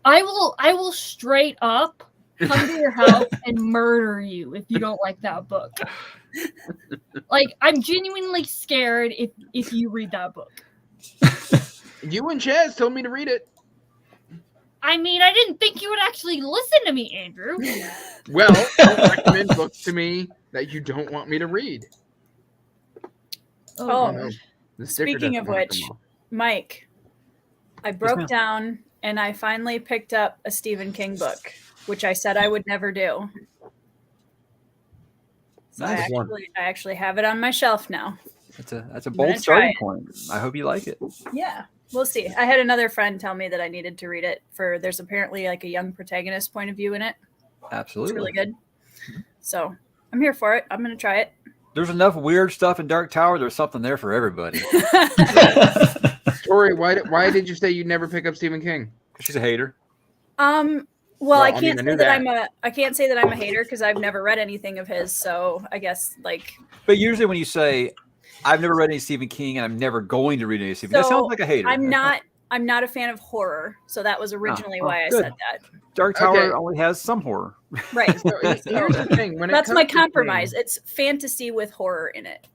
I will straight up come to your house and murder you if you don't like that book. Like, I'm genuinely scared if you read that book. You and Chaz told me to read it. I mean, I didn't think you would actually listen to me, Andrew. Well, don't recommend books to me that you don't want me to read. Oh, no. The sticker speaking doesn't of wanna which, come off. Mike, I broke down and I finally picked up a Stephen King book, which I said I would never do. So Nice. I actually have it on my shelf now. That's a gonna bold try starting it. point. I hope you like it. Yeah, we'll see. I had another friend tell me that I needed to read it there's apparently like a young protagonist point of view in it. Absolutely. It's really good. So I'm here for it. I'm going to try it. There's enough weird stuff in Dark Tower. There's something there for everybody. Tori, why did you say you'd never pick up Stephen King? She's a hater. Well, I I can't knew say that I can't say that I'm a hater because I've never read anything of his. So I guess like. But usually when you say, "I've never read any Stephen King and I'm never going to read any Stephen," that sounds like a hater. I'm not a fan of horror, so that was originally why I good. said that. Dark Tower Okay. only has some horror. Right. So here's the thing. When it That's comes my to compromise. King, It's fantasy with horror in it.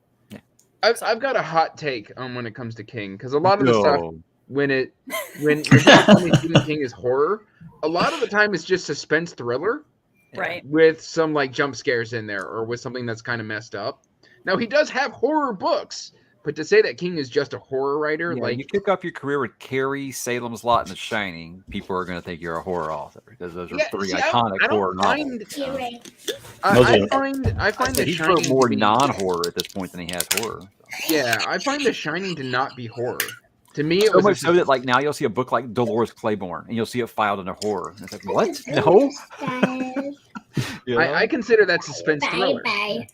I've got a hot take on when it comes to King, because a lot of the stuff when people tell me Stephen King is horror, a lot of the time it's just suspense thriller Right. with some like jump scares in there or with something that's kind of messed up. Now he does have horror books, but to say that King is just a horror writer, Yeah, like you kick off your career with Carrie, Salem's Lot, and The Shining, people are going to think you're a horror author because those are three iconic horror novels. I find The He's Shining more to be- non-horror at this point than he has horror. Yeah, I find The Shining to not be horror. To me, it So was much so that like now you'll see a book like Dolores Claiborne and you'll see it filed under horror. And it's like, what? No. You know? I consider that suspense thriller. Bye.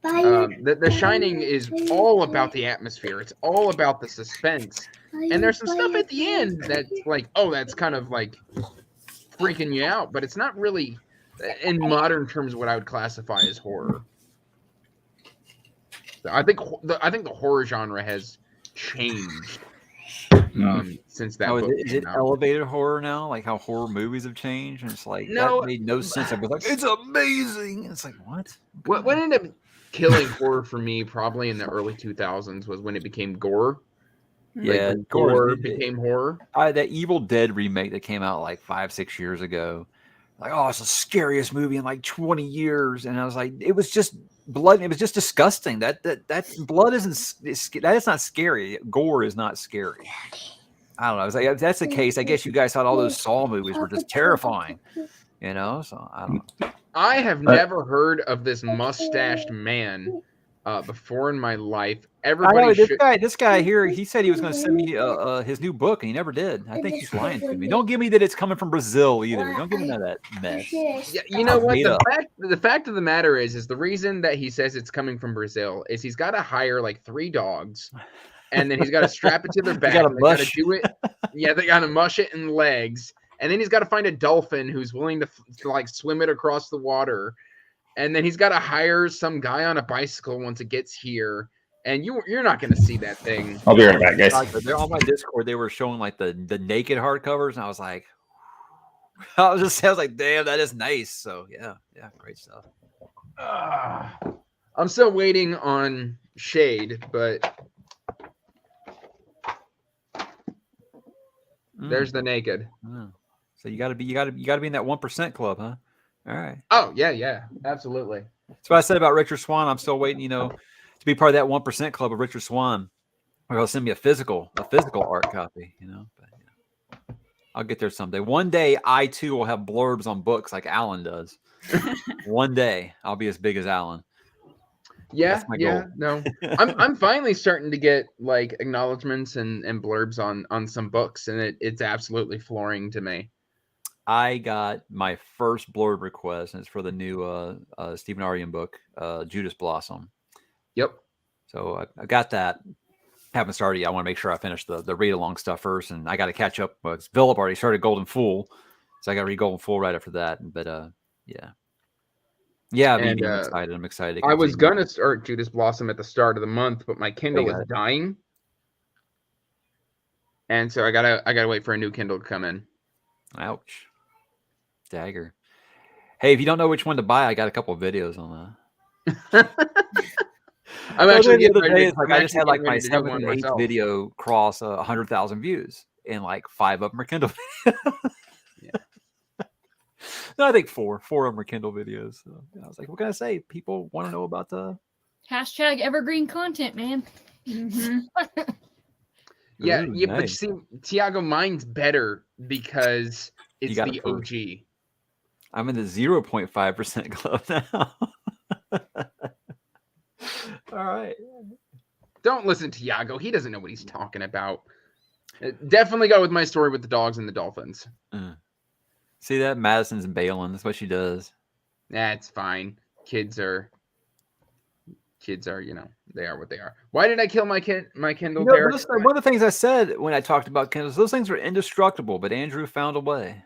The Shining is all about the atmosphere. It's all about the suspense. And there's some stuff at the end that's like, oh, that's kind of like freaking you out, but it's not really, in modern terms, what I would classify as horror. So I think the horror genre has changed since that Oh, book is came it out. elevated horror now? Like how horror movies have changed? And it's like No. that made no sense. I was like, it's amazing. It's like what? What ended up killing horror for me probably in the early 2000s was when it became gore. Yeah, when gore became horror. That Evil Dead remake that came out like 5-6 years ago. Like, oh, it's the scariest movie in like 20 years. And I was like, it was just blood. It was just disgusting. That blood that is not scary. Gore is not scary. I don't know. I was like, if that's the case, I guess you guys thought all those Saw movies were just terrifying. You know? So I don't know. I have never heard of this mustached man before in my life. I know Everybody this guy here. He said he was going to send me his new book, and he never did. I think he's lying to me. Don't give me that it's coming from Brazil either. Don't give me none of that mess. Yeah, you know what? Made up. The fact of the matter is the reason that he says it's coming from Brazil is he's got to hire like 3 dogs, and then he's got to strap it to their back. gotta And they got to mush. do it. Yeah, they got to mush it in legs, and then he's got to find a dolphin who's willing to like swim it across the water, and then he's got to hire some guy on a bicycle once it gets here. And you're not going to see that thing. I'll be right back, guys. They're on my Discord. They were showing like the naked hardcovers, and I was like, I was like, damn, that is nice. So yeah, great stuff. I'm still waiting on Shade, but there's the Naked. Oh. So you gotta be in that 1% club, huh? All right. Oh yeah, absolutely. That's what I said about Richard Swan. I'm still waiting, to be part of that 1% club of Richard Swan. Or he'll send me a physical art copy, But I'll get there someday. One day, I too will have blurbs on books like Alan does. One day, I'll be as big as Alan. Yeah, That's my goal. No, I'm finally starting to get like acknowledgments and blurbs on some books, and it's absolutely flooring to me. I got my first blurb request, and it's for the new Stephen Aryan book, Judas Blossom. Yep. So I got that. Haven't started yet. I want to make sure I finish the read along stuff first, and I got to catch up. Philip already started Golden Fool, so I got to read Golden Fool right after that. But I'm excited. I'm excited. I was gonna start Judas Blossom at the start of the month, but my Kindle is dying, and so I gotta wait for a new Kindle to come in. Ouch. Dagger. Hey, if you don't know which one to buy, I got a couple of videos on that. I'm actually the other day, I just had like my 7th and 8th video cross 100,000 views, and like 5 of them are Kindle. No, I think 4 of them are Kindle videos. So I was like, what can I say? People want to know about the hashtag evergreen content, man. Mm-hmm. Yeah, nice. But you see, Tiago, mine's better because it's the OG. I'm in the 0.5% club now. All right. Don't listen to Tiago. He doesn't know what he's talking about. Definitely go with my story with the dogs and the dolphins. See that? Madison's bailing. That's what she does. That's fine. Kids are, they are what they are. Why did I kill my Kindle, Derek? One of the things I said when I talked about Kindles, those things were indestructible, but Andrew found a way.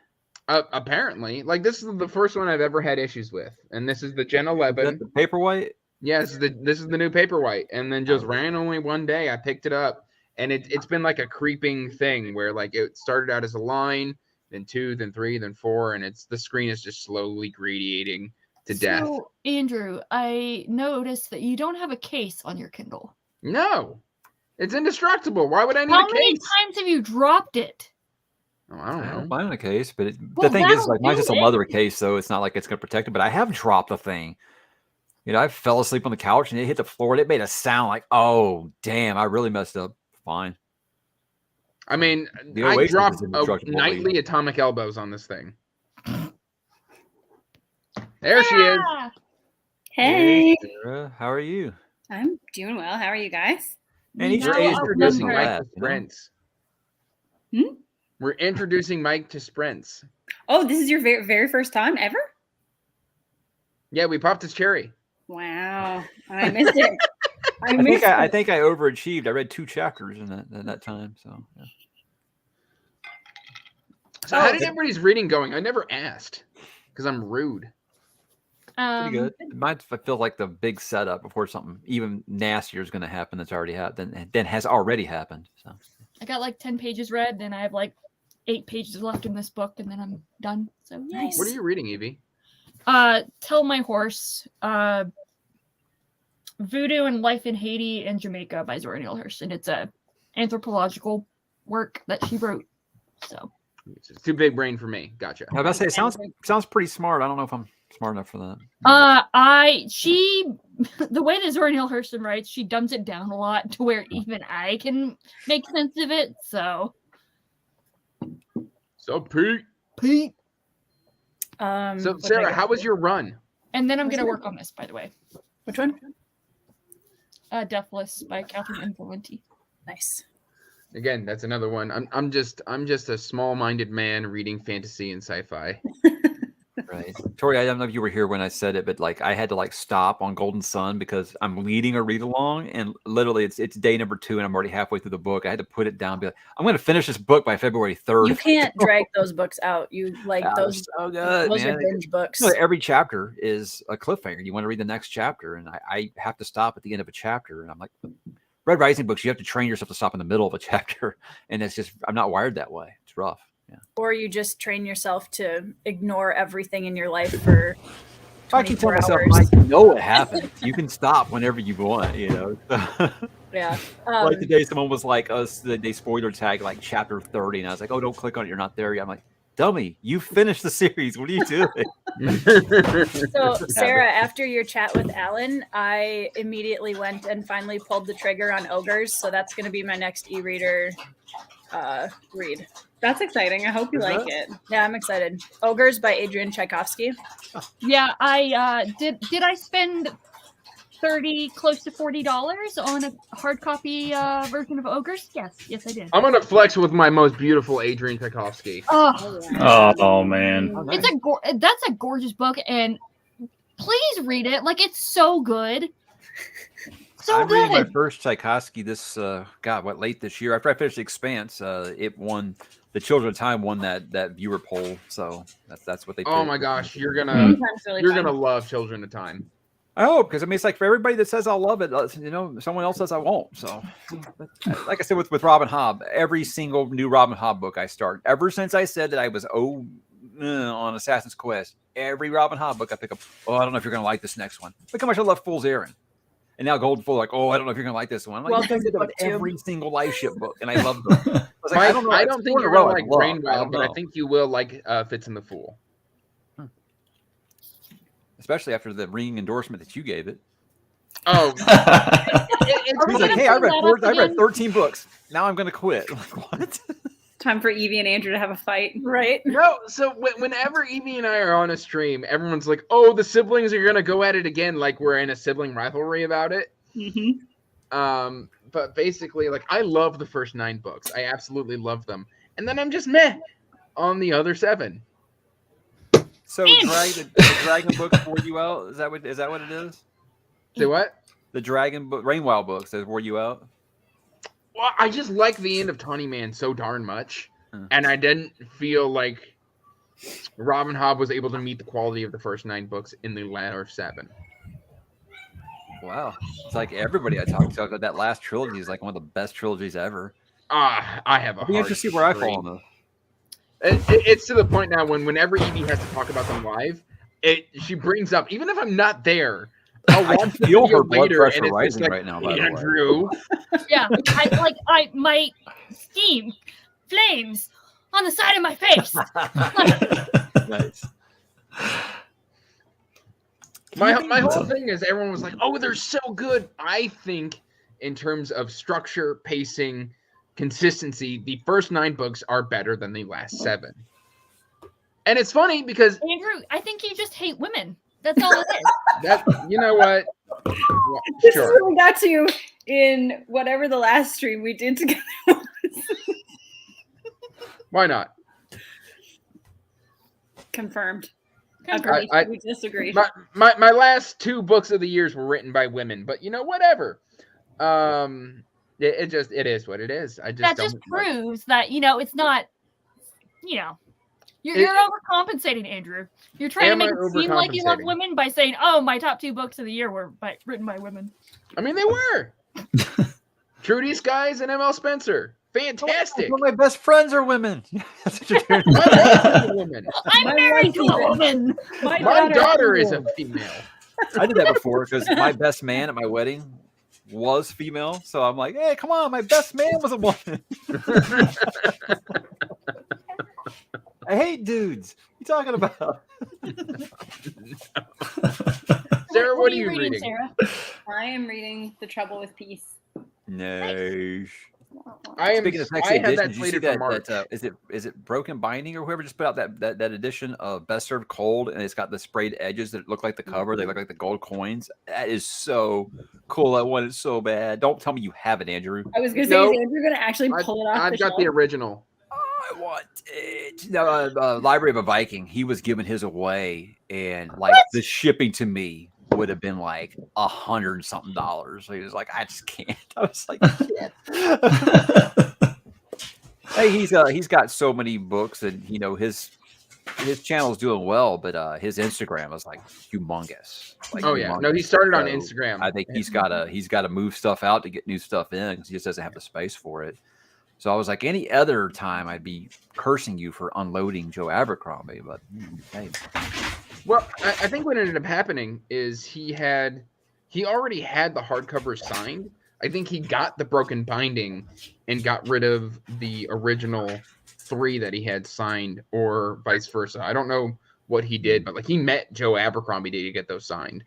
Apparently. Like, this is the first one I've ever had issues with. And this is the Gen 11. Is that the Paperwhite? Yeah, this is the new Paperwhite. And then just randomly one day I picked it up. And it's been like a creeping thing where like it started out as a line, then 2, then 3, then 4, and the screen is just slowly gradiating to death. So, Andrew, I noticed that you don't have a case on your Kindle. No, it's indestructible. Why would I need a case? How many times have you dropped it? Oh, I don't know. I'm buying a case, but the thing is, like, mine's just a leather case, so it's not like it's going to protect it. But I have dropped the thing. I fell asleep on the couch and it hit the floor and it made a sound like, oh, damn, I really messed up. Fine. I mean, I dropped nightly atomic elbows on this thing. There she is. Hey. Sarah, how are you? I'm doing well. How are you guys? And each We're day is introducing different. Mike to sprints. We're introducing Mike to sprints. Oh, this is your very, very first time ever? Yeah, we popped his cherry. Wow. I missed it. I think I overachieved. I read 2 chapters in that time. So, yeah. So how did everybody's reading going? I never asked because I'm rude. Pretty good. It might feel like the big setup before something even nastier is going to happen that's already happened, then has already happened. So I got like 10 pages read, then I have like 8 pages left in this book, and then I'm done. So nice. What are you reading, Evie? Tell My Horse, Voodoo and Life in Haiti and Jamaica by Zora Neale Hurston. It's a anthropological work that she wrote. So it's too big brain for me. Gotcha. I was about to say, it sounds pretty smart. I don't know if I'm smart enough for that. The way that Zora Neale Hurston writes, she dumbs it down a lot to where even I can make sense of it. So Pete. So Sarah, how was your run? And then I'm gonna work on this, by the way. Which one? Deathless by Catherine Valenti. Nice. Again, that's another one. I'm just a small-minded man reading fantasy and sci-fi. Right. Tori, I don't know if you were here when I said it, but like I had to like stop on Golden Sun because I'm leading a read along, and literally it's day number 2 and I'm already halfway through the book. I had to put it down and be like, I'm going to finish this book by February 3rd. You can't drag those books out. You like those. So good, those man. are binge books. Every chapter is a cliffhanger. You want to read the next chapter, and I have to stop at the end of a chapter, and I'm like, Red Rising books, you have to train yourself to stop in the middle of a chapter, and it's just I'm not wired that way. It's rough. Or you just train yourself to ignore everything in your life for If I can tell 24 myself, hours. Mike, you know what happened. You can stop whenever you want, Yeah. Like today, someone was like, they spoiler tag like chapter 30, and I was like, oh, don't click on it. You're not there yet. I'm like, dummy, you finished the series. What are you doing? So, Sarah, after your chat with Alan, I immediately went and finally pulled the trigger on Ogres. So that's going to be my next e-reader read. That's exciting. I hope you like it. Yeah, I'm excited. Ogres by Adrian Tchaikovsky. Yeah, I did I spend close to $40 on a hard copy version of Ogres? Yes, I did. I'm gonna flex with my most beautiful Adrian Tchaikovsky. Oh man. Oh, nice. That's a gorgeous book, and please read it. Like, it's so good. So I'm reading my good. first Tchaikovsky this late this year. After I finished Expanse, it won the Children of Time won that viewer poll. So that's what they. Oh picked. my gosh, you're gonna Time's really you're fun. gonna love Children of Time. I hope, because I mean, it's like for everybody that says I'll love it, someone else says I won't. So, like I said with Robin Hobb, every single new Robin Hobb book I start, ever since I said that I was on Assassin's Quest, every Robin Hobb book I pick up. Oh, I don't know if you're gonna like this next one. Look how much I love Fool's Errand. And now Golden Fool, like, oh, I don't know if you're gonna like this one. I'm like, Welcome I did that with to every single live ship book, and I love them. I was like, Mike, I don't think it's you're one gonna I like love. Brainwild, but I know. think you will like Fits in the Fool. Especially after the ringing endorsement that you gave it. Oh, Are we He's gonna like, hey, I bring that up read again? 13 books. Now I'm gonna quit. I'm like, what? Time for Evie and Andrew to have a fight. Right? no. So whenever Evie and I are on a stream, everyone's like, "Oh, the siblings are gonna go at it again," like we're in a sibling rivalry about it. Mm-hmm. But basically, like, I love the first 9 books. I absolutely love them, and then I'm just meh on the other 7. So the Dragon books wore you out? Is that what it is? Say what? The Dragon book, Rainwild books, that wore you out? Well, I just like the end of Tawny Man so darn much, and I didn't feel like Robin Hobb was able to meet the quality of the first 9 books in the latter 7. Wow. It's like everybody I talk to, that last trilogy is like one of the best trilogies ever. I have a I'll be hard interested to see where I disagree. fall on this. It's to the point now whenever Evie has to talk about them live, she brings up, even if I'm not there, I'll I watch the feel video her blood later, pressure and it's just rising like, right now, by the way. Andrew. Yeah, my steam flames on the side of my face. Nice. My whole thing is everyone was like, "Oh, they're so good." I think in terms of structure, pacing, consistency, the first 9 books are better than the last 7. And it's funny because Andrew, I think you just hate women. That's all it is. that, you know what? Well, This is sure. what we got to in whatever the last stream we did together was. Why not? Confirmed. Confirmed. Agreed. We disagree. My last 2 books of the years were written by women, but whatever. It is what it is. I just That don't just like- proves that it's not. You're overcompensating, Andrew. You're trying to Am I make it seem like you love overcompensating? women by saying, "Oh, my top 2 books of the year were written by women." I mean, they were. Trudy Skies and M.L. Spencer. Fantastic. Well, my best friends are women. That's what you're doing. My wife is a woman. I'm My married to wife a even. woman. My My daughter is too. a female. I did that before because my best man at my wedding was female. So I'm like, hey, come on, my best man was a woman. I hate dudes. What are you talking about? Sarah, what are you reading, reading? Sarah? I am reading The Trouble with Peace. No. I Speaking of sexy I have that editions, you see slated for March. that is it Broken Binding or whoever just put out that edition of Best Served Cold, and it's got the sprayed edges that look like the cover. They look like the gold coins. That is so cool. I want it so bad. Don't tell me you have it, Andrew. I was going to say, Nope. is Andrew going to actually pull it off I've the got shelf? the original. I want it. Library of a Viking. He was giving his away, and the shipping to me would have been like $100 and something. So he was like, I just can't. I was like, shit. Hey, he's got so many books, and his channel is doing well, but his Instagram is like humongous. Oh yeah, no, he started on So Instagram. I think he's got to move stuff out to get new stuff in because he just doesn't have the space for it. So I was like, any other time I'd be cursing you for unloading Joe Abercrombie, but hey. Well, I think what ended up happening is he already had the hardcover signed. I think he got the broken binding and got rid of the original 3 that he had signed, or vice versa. I don't know what he did, but like he met Joe Abercrombie to get those signed.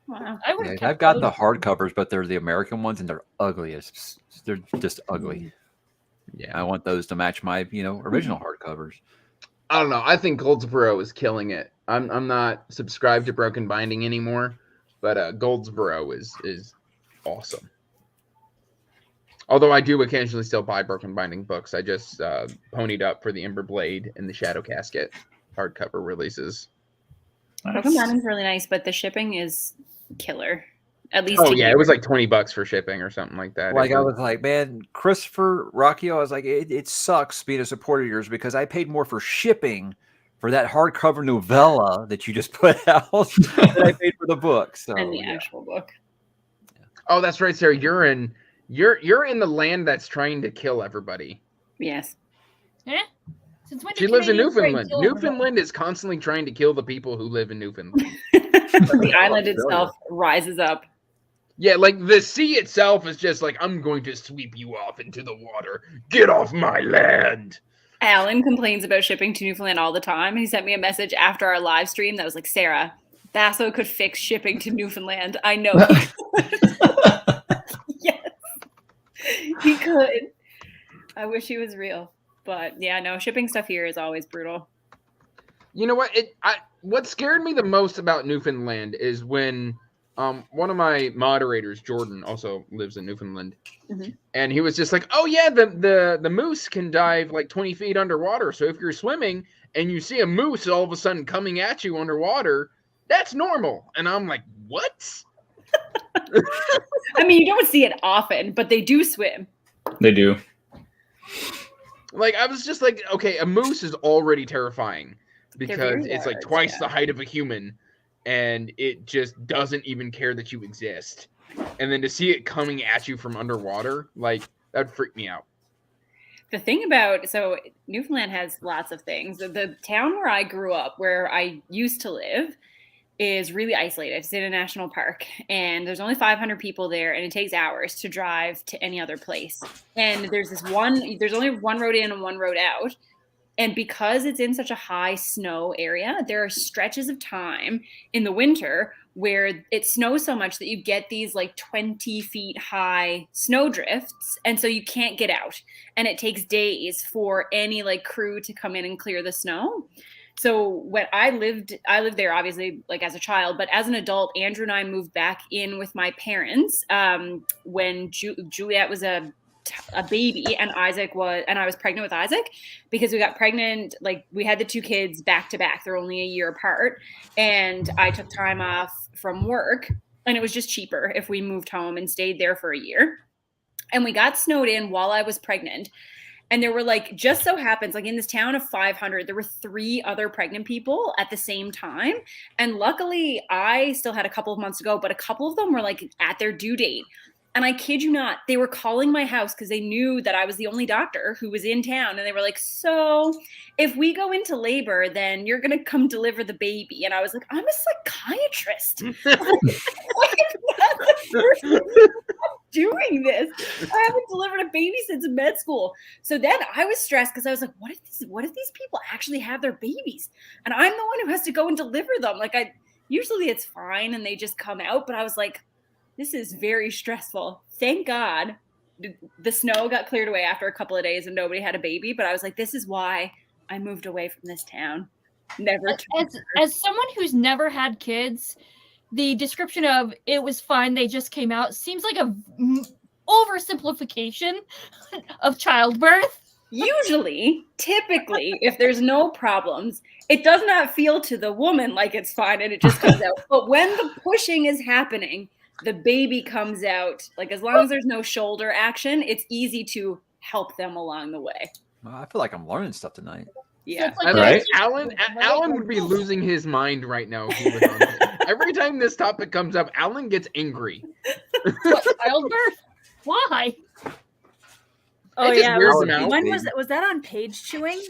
Wow. I've got the hardcovers, but they're the American ones, and they're ugly. They're just ugly. Yeah, I want those to match my, original hardcovers. I don't know. I think Goldsboro is killing it. I'm not subscribed to Broken Binding anymore, but Goldsboro is awesome. Although I do occasionally still buy Broken Binding books. I just ponied up for the Ember Blade and the Shadow Casket hardcover releases. Broken Binding's really nice, but the shipping is killer. At least. Oh yeah, it was like $20 for shipping or something like that. Like I was like, man, Christopher Rocchio, I was like, it sucks being a supporter of yours because I paid more for shipping for that hardcover novella that you just put out than I paid for the book. So, and the actual book. Oh, that's right, Sarah. You're in the land that's trying to kill everybody. Yes. Yeah. Since when She did lives in Canadians try to Newfoundland. kill Newfoundland is constantly trying to kill the people who live in Newfoundland. The island itself rises up. Yeah, like the sea itself is just like, I'm going to sweep you off into the water. Get off my land. Alan complains about shipping to Newfoundland all the time. He sent me a message after our live stream that was like, Sarah, Basso could fix shipping to Newfoundland. I know. Yes, he could. I wish he was real. But yeah, no, shipping stuff here is always brutal. You know what? What scared me the most about Newfoundland is when one of my moderators, Jordan, also lives in Newfoundland, and he was just like, "Oh yeah, the moose can dive like 20 feet underwater. So if you're swimming and you see a moose all of a sudden coming at you underwater, that's normal." And I'm like, "What?" I mean, you don't see it often, but they do swim. They do. Like I was just like, okay, a moose is already terrifying because it's like twice the height of a human. And it just doesn't even care that you exist. And then to see it coming at you from underwater, like, that'd freak me out. The thing about, so Newfoundland has lots of things. The town where I grew up, where I used to live, is really isolated. It's in a national park. And there's only 500 people there, and it takes hours to drive to any other place. And there's only one road in and one road out. And because it's in such a high snow area, there are stretches of time in the winter where it snows so much that you get these like 20 feet high snow drifts. And so you can't get out. And it takes days for any like crew to come in and clear the snow. So when I lived there, obviously, like as a child, but as an adult, Andrew and I moved back in with my parents when Juliet was a baby and I was pregnant with Isaac, because we got pregnant, like we had the 2 kids back to back. They're only a year apart. And I took time off from work, and it was just cheaper if we moved home and stayed there for a year. And we got snowed in while I was pregnant. And there were like, just so happens, like in this town of 500, there were 3 other pregnant people at the same time. And luckily I still had a couple of months to go, but a couple of them were like at their due date. And I kid you not, they were calling my house because they knew that I was the only doctor who was in town. And they were like, so if we go into labor, then you're going to come deliver the baby. And I was like, I'm a psychiatrist. I'm doing this. I haven't delivered a baby since med school. So then I was stressed because I was like, what if these people actually have their babies? And I'm the one who has to go and deliver them. Like usually it's fine and they just come out. But I was like, this is very stressful. Thank God the snow got cleared away after a couple of days and nobody had a baby. But I was like, this is why I moved away from this town. Never. As someone who's never had kids, the description of it was fine, they just came out seems like a oversimplification of childbirth. Typically, if there's no problems, it does not feel to the woman like it's fine and it just comes out. But when the pushing is happening, the baby comes out. Like as long as there's no shoulder action, it's easy to help them along the way. Well, I feel like I'm learning stuff tonight. Yeah, like right. Alan would be losing his mind right now if he was on this. Every time this topic comes up, Alan gets angry. Childbirth? Why? Oh It just yeah, weirds was- them out. when was that on page chewing?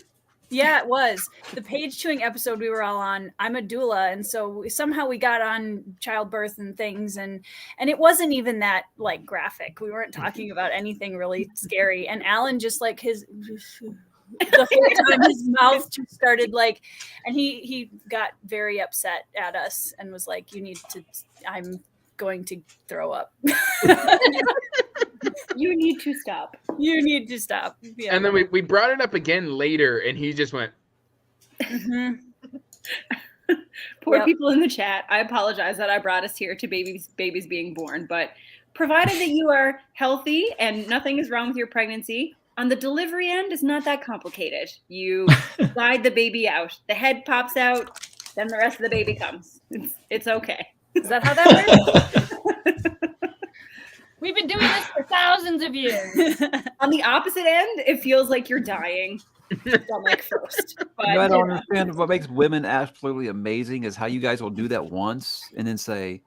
Yeah, it was the page chewing episode we were all on. I'm a doula, and so somehow we got on childbirth and things, and it wasn't even that like graphic. We weren't talking about anything really scary, and Alan just like the whole time his mouth just started like, and he got very upset at us and was like, "You need to. I'm going to throw up. You need to stop. You need to stop." Yeah. And then we brought it up again later, and he just went, Mhm. Poor Yep. people in the chat. I apologize that I brought us here to babies being born, but provided that you are healthy and nothing is wrong with your pregnancy, on the delivery end, it's not that complicated. You slide the baby out, the head pops out, then the rest of the baby comes. It's okay. Is that how that works? We've been doing this for thousands of years. On the opposite end, it feels like you're dying stomach first. But I don't understand what makes women absolutely amazing is how you guys will do that once and then say,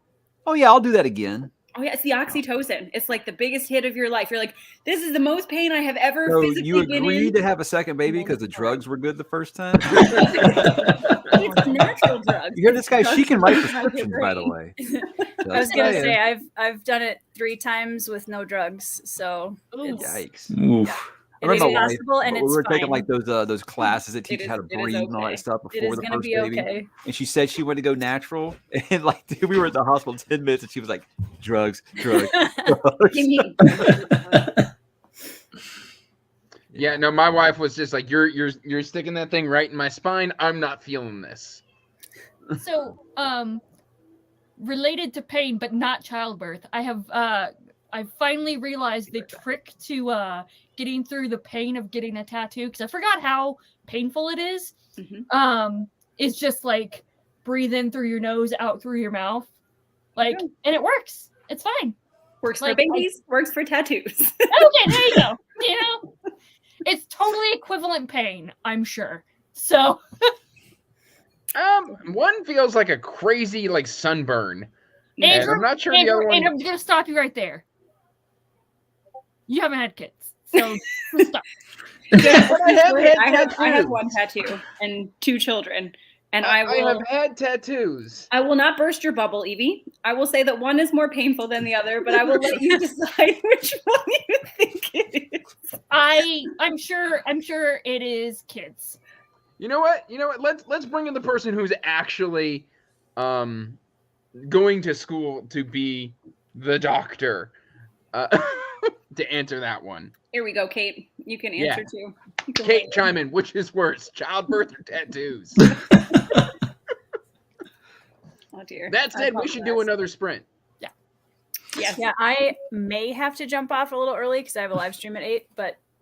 "Oh yeah, I'll do that again." oh yeah, it's the oxytocin. It's like the biggest hit of your life. You're like, this is the most pain I have ever So physically you been agreed in. to have a second baby because the drugs were good the first time? It's natural drugs. You hear this guy? She can write Drugs inside your prescriptions, by the brain. way. I was gonna say I've done it 3 times with no drugs, so it's, Yikes. Oof. I it is remember possible and we it's were fine. taking like those classes that teach It you how to is breathe and all okay. that stuff It before is the gonna first be baby. okay. And she said she wanted to go natural, and like we were at the hospital 10 minutes, and she was like, "Drugs, drugs, drugs." Give me- yeah, no, my wife was just like, you're sticking that thing right in my spine. I'm not feeling this. So, related to pain, but not childbirth, I finally realized the trick to getting through the pain of getting a tattoo, because I forgot how painful it is. Mhm. Is just like breathe in through your nose, out through your mouth, like, and it works. It's fine. Works Like, for babies, works for tattoos. Okay, there you go. You know, it's totally equivalent pain, I'm sure. So, One feels like a crazy like sunburn, and Andrew, I'm not sure the Andrew, other one. and I'm gonna stop you right there. You haven't had kids, so just stop. I have one tattoo and 2 children, and I have had tattoos. I will not burst your bubble, Evie. I will say that one is more painful than the other, but I will let you decide which one you think it is. I'm sure it is kids. You know what? Let's bring in the person who's actually going to school to be the doctor to answer that one. Here we go, Kate. You can answer too. You can Kate, wait. chime in. Which is worse, childbirth or tattoos? Oh dear. That said, we should do another sprint. Yes. Yeah, I may have to jump off a little early because I have a live stream at 8,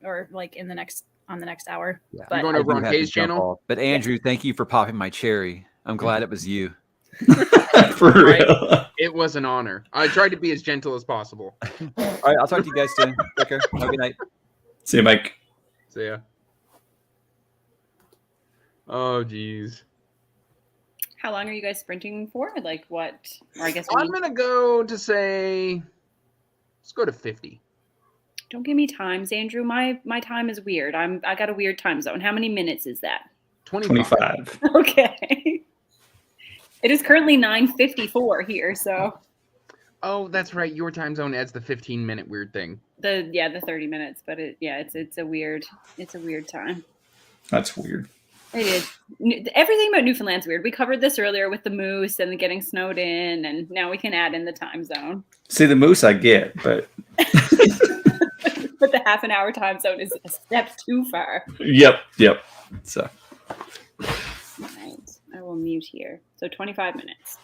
or like on the next hour. Yeah. But You're going I over do on have to Kay's jump channel? off. But Andrew, thank you for popping my cherry. I'm glad it was you. For real. It was an honor. I tried to be as gentle as possible. All right, I'll talk to you guys soon. Take care. Have a good night. See you, Mike. See ya. Oh, geez. How long are you guys sprinting for? Like what? Or I guess I'm gonna go to say, let's go to 50. don't give me times, Andrew. My time is weird. I got a weird time zone. How many minutes is that? 25. Okay. It is currently 9:54 here, so Oh, that's right. Your time zone adds the 15-minute weird thing. the 30 minutes, but it's a weird time. That's weird. It is. Everything about Newfoundland's weird. We covered this earlier with the moose and the getting snowed in, and now we can add in the time zone. See, the moose I get, but But the half an hour time zone is a step too far. yep. So. All right. I will mute here. So 25 minutes.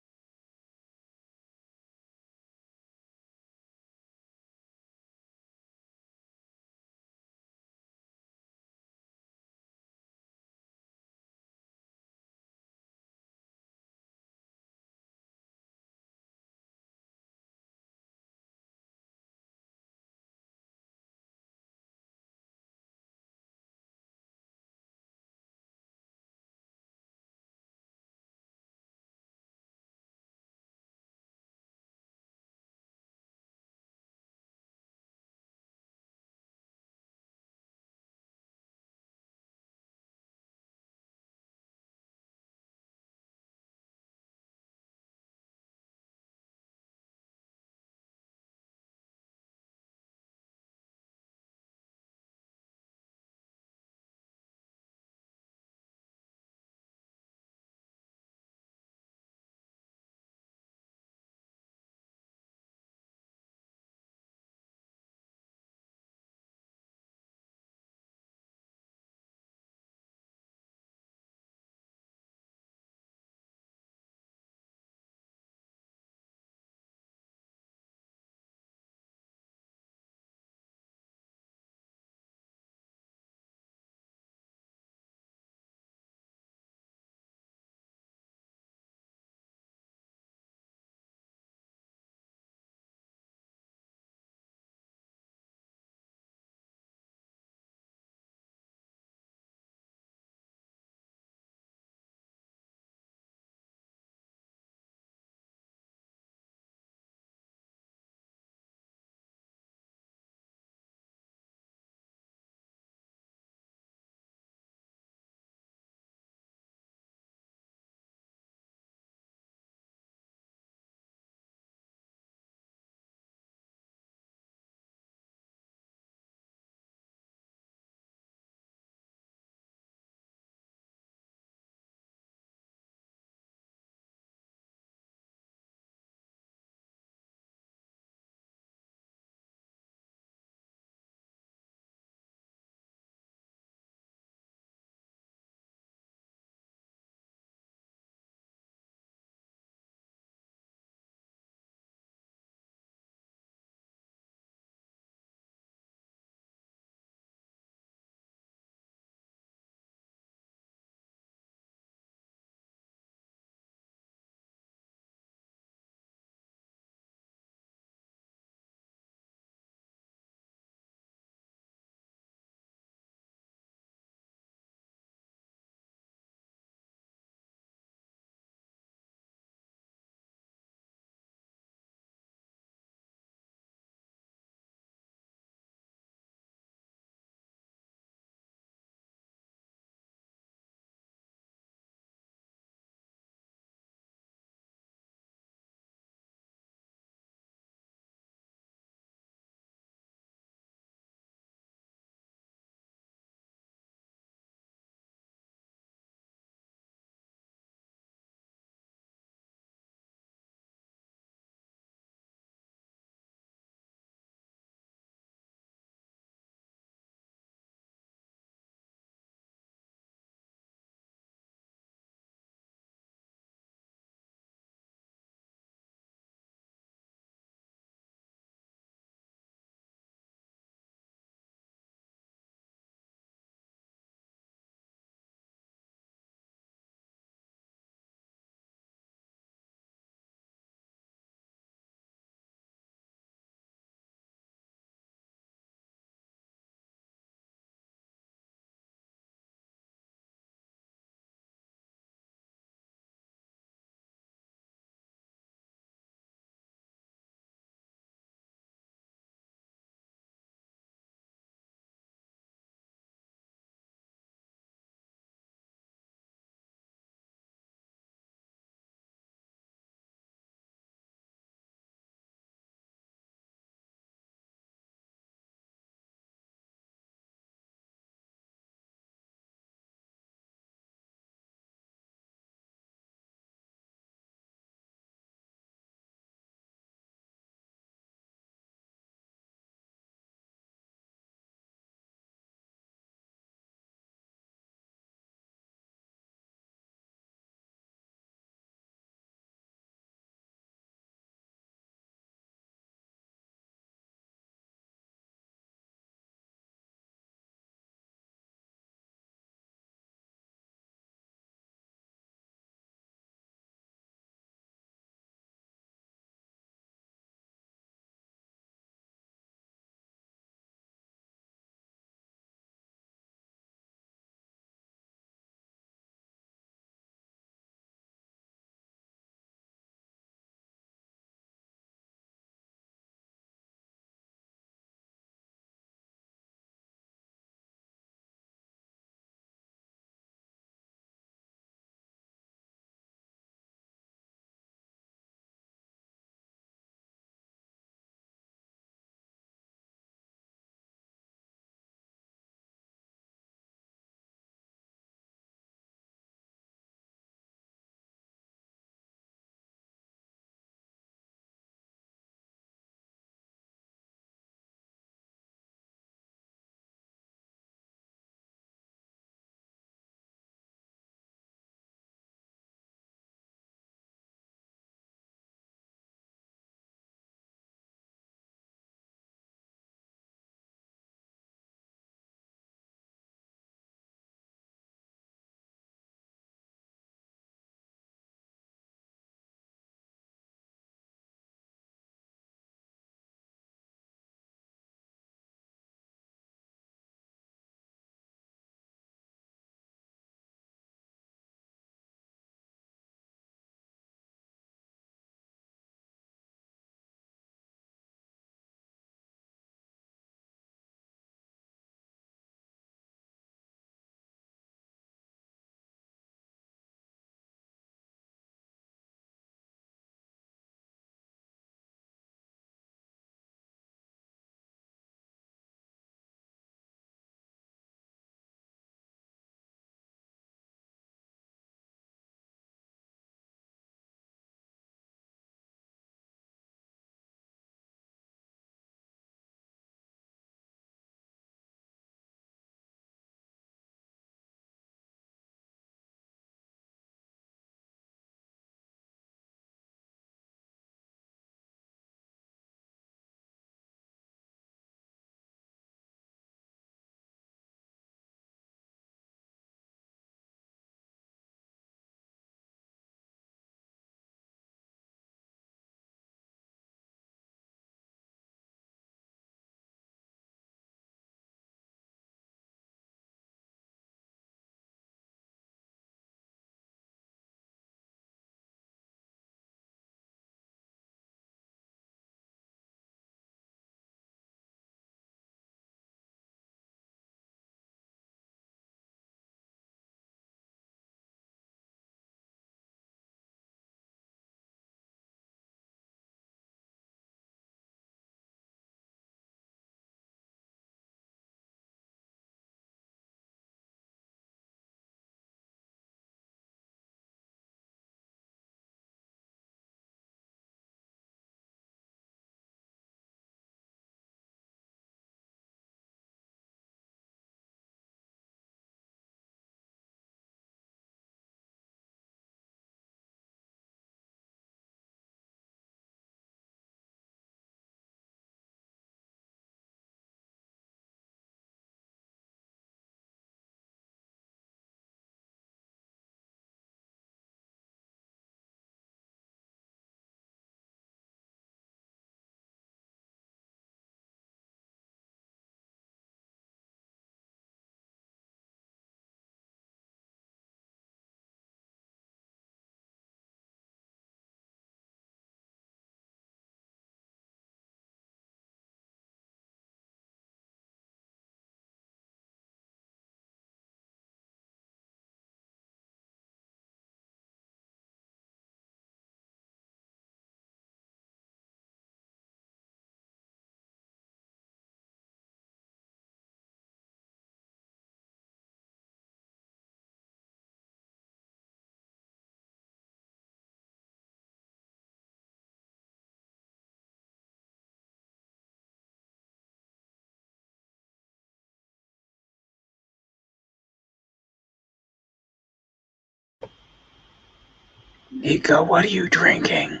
Nico, what are you drinking?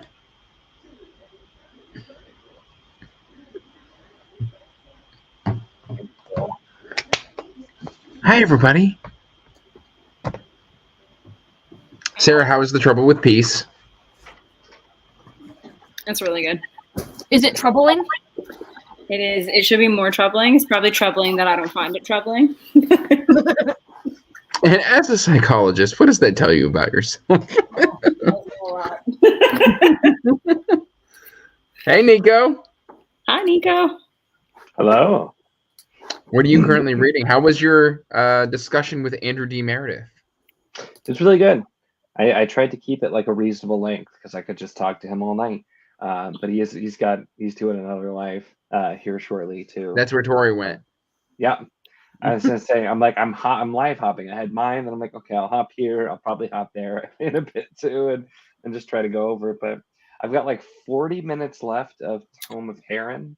Hi, everybody. Sarah, how is the trouble with peace? That's really good. Is it troubling? It is. It should be more troubling. It's probably troubling that I don't find it troubling. And as a psychologist, what does that tell you about yourself? Hey, Nico. Hi, Nico. Hello. What are you currently reading? How was your discussion with Andrew D. Meredith? It's really good. I tried to keep it like a reasonable length because I could just talk to him all night. But he's doing another live here shortly too. That's where Tori went. Yeah. I was gonna say I'm live hopping. I had mine, and I'm like, okay, I'll hop here. I'll probably hop there in a bit too, and just try to go over it. But I've got like 40 minutes left of Tome of Heron,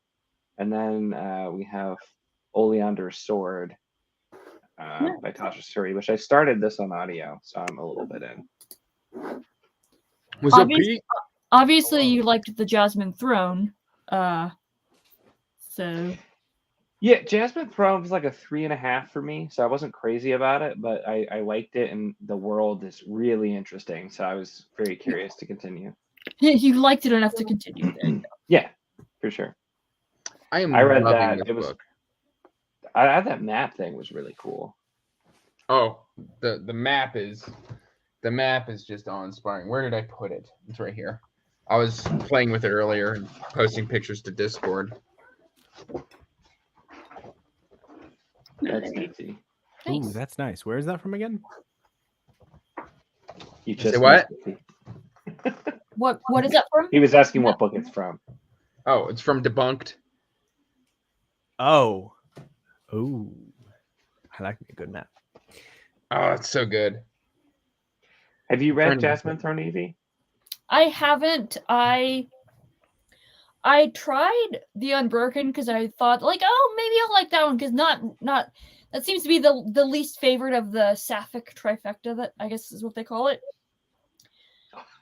and then we have Oleander's Sword by Tasha Suri, which I started this on audio, so I'm a little bit in. What's up, Pete? Obviously, you liked the Jasmine Throne, so. Yeah, Jasmine Throne was like a 3.5 for me, so I wasn't crazy about it, but I liked it, and the world is really interesting, so I was very curious to continue. Yeah, you liked it enough to continue. Yeah, for sure. I read loving that. this It was. book. That map thing was really cool. Oh, the map is just awe-inspiring. Where did I put it? It's right here. I was playing with it earlier and posting pictures to Discord. That's easy. Ooh, that's nice. Where is that from again? You just Say what? What is that from? He was asking what book it's from. Oh, it's from Debunked. Oh. Ooh. I like me a good map. Oh, it's so good. Have you read Jasmine Throne, Evie? I haven't. I tried The Unbroken because I thought, like, oh, maybe I'll like that one because not that seems to be the least favorite of the Sapphic trifecta, that I guess is what they call it.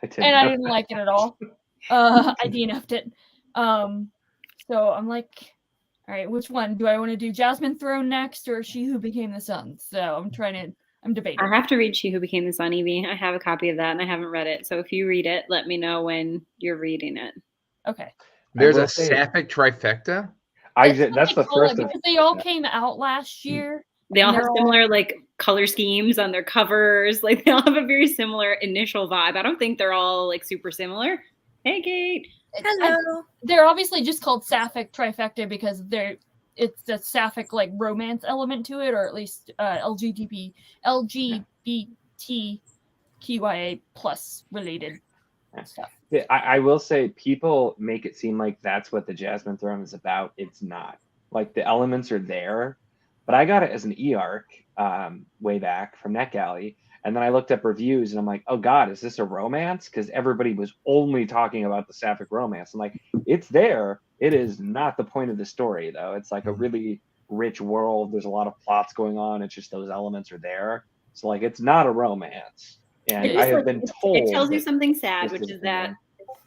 I didn't like it at all. I DNF'd it. So I'm like, all right, which one do I want to do? Jasmine Throne next, or She Who Became the Sun? So I'm debating. I have to read She Who Became the Sun, Evie. I have a copy of that, and I haven't read it. So if you read it, let me know when you're reading it. Okay. There's a Sapphic trifecta? That's the first because they all came out last year. They all have similar like color schemes on their covers. Like they all have a very similar initial vibe. I don't think they're all like super similar. Hey, Kate. Hello. They're obviously just called Sapphic trifecta because it's a Sapphic like romance element to it, or at least LGBTQIA plus related stuff. I will say people make it seem like that's what the Jasmine Throne is about. It's not. Like the elements are there, but I got it as an e-arc way back from NetGalley, and then I looked up reviews and I'm like, oh God, is this a romance? Because everybody was only talking about the Sapphic romance. I'm like, it's there. It is not the point of the story though. It's like a really rich world. There's a lot of plots going on. It's just those elements are there. So like, it's not a romance. And I have been told it tells you something sad, which is that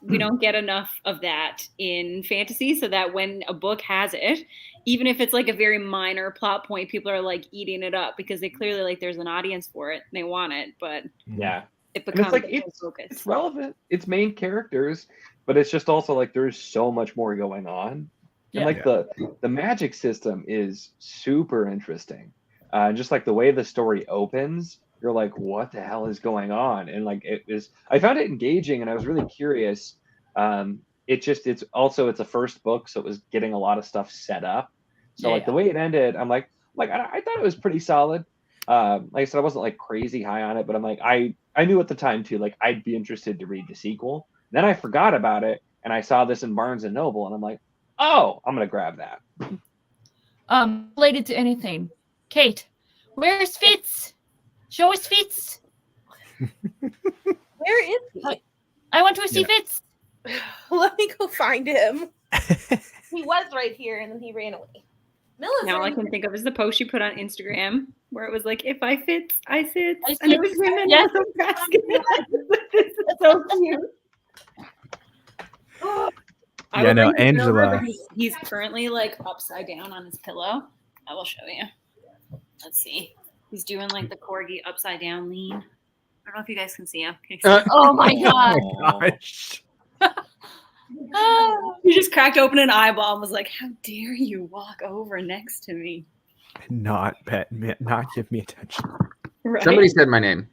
we don't get enough of that in fantasy, so that when a book has it, even if it's like a very minor plot point, people are like eating it up because they clearly like there's an audience for it and they want it, but yeah, it becomes like it's relevant. It's main characters, but it's just also like there's so much more going on. And like the magic system is super interesting. Just like the way the story opens, you're like, what the hell is going on? And like I found it engaging and I was really curious. It's a first book, so it was getting a lot of stuff set up. So like the way it ended, I'm like I thought it was pretty solid. Like I said, I wasn't like crazy high on it, but I'm like I knew at the time too, like I'd be interested to read the sequel. Then I forgot about it and I saw this in Barnes and Noble and I'm like, oh, I'm gonna grab that. Related to anything. Kate, where's Fitz? Show us Fitz. Where is he? I want to see Fitz. Let me go find him. He was right here and then he ran away. Millicent. Now all I can think of is the post she put on Instagram where it was like, if I fit, I sit. And it was him in Yes. Nebraska. This is so cute. I Yeah, will no, bring his over, Angela. but he's currently like upside down on his pillow. I will show you. Let's see. He's doing like the corgi upside down lean. I don't know if you guys can see him. Can you see him? Oh my god. Gosh. He just cracked open an eyeball and was like, how dare you walk over next to me? Not give me attention. Right? Somebody said my name.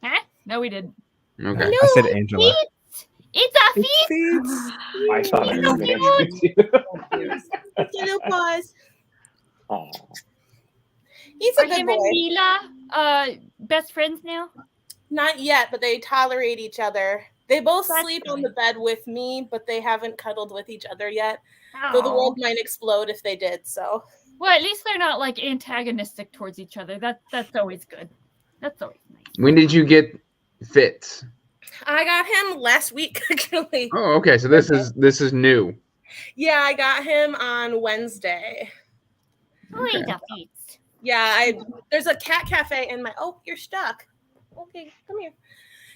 Huh? No, we didn't. Okay. I said Angela. It's a feet. I thought I was Cute. going to Little paws. Aw. He's Are a good him boy. and Mila best friends now? Not yet, but they tolerate each other. They both That's sleep good. on the bed with me, but they haven't cuddled with each other yet. Though the world might explode if they did. So Well, at least they're not like antagonistic towards each other. That's always good. That's always nice. When did you get Fitz? I got him last week, actually. Oh, okay. So this is new. Yeah, I got him on Wednesday. Oh, he's a feet. Yeah, there's a cat cafe in my. Oh, you're stuck. Okay, come here.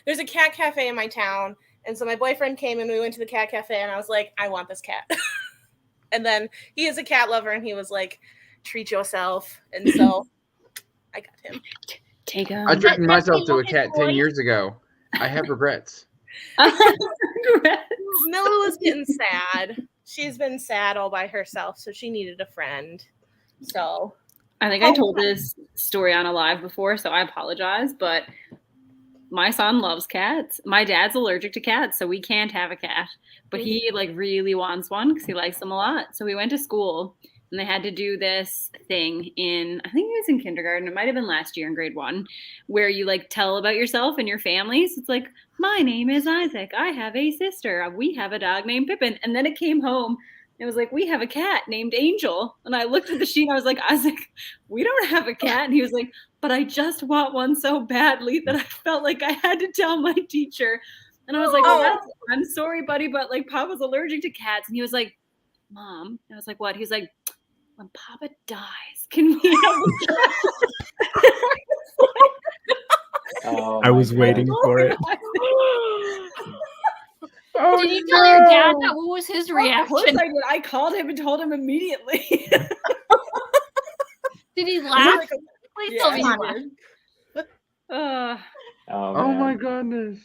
There's a cat cafe in my town, and so my boyfriend came and we went to the cat cafe, and I was like, I want this cat. And then he is a cat lover, and he was like, treat yourself, and so I got him. Take him. I treated Does myself he to a look cat as 10 boy? years ago. I have regrets. Milla was getting sad. She's been sad all by herself, so she needed a friend. So I think I told this story on a live before, so I apologize, but my son loves cats. My dad's allergic to cats, so we can't have a cat. But he like really wants one because he likes them a lot. So we went to school and they had to do this thing in, I think it was in kindergarten. It might have been last year in grade 1, where you like tell about yourself and your family. So it's like, my name is Isaac. I have a sister. We have a dog named Pippin. And then it came home. It was like, we have a cat named Angel. And I looked at the sheet and I was like, Isaac, we don't have a cat. And he was like, but I just want one so badly that I felt like I had to tell my teacher. And I was like, I'm sorry, buddy, but like Papa's allergic to cats. And he was like, Mom. And I was like, what? He was like, when Papa dies, can we have a cat? Oh, I was my waiting God. for it. Oh, Did you tell your dad that? What was his Of course reaction? I did. I called him and told him immediately. Did he laugh? like Please tell me he laughed. Oh my goodness.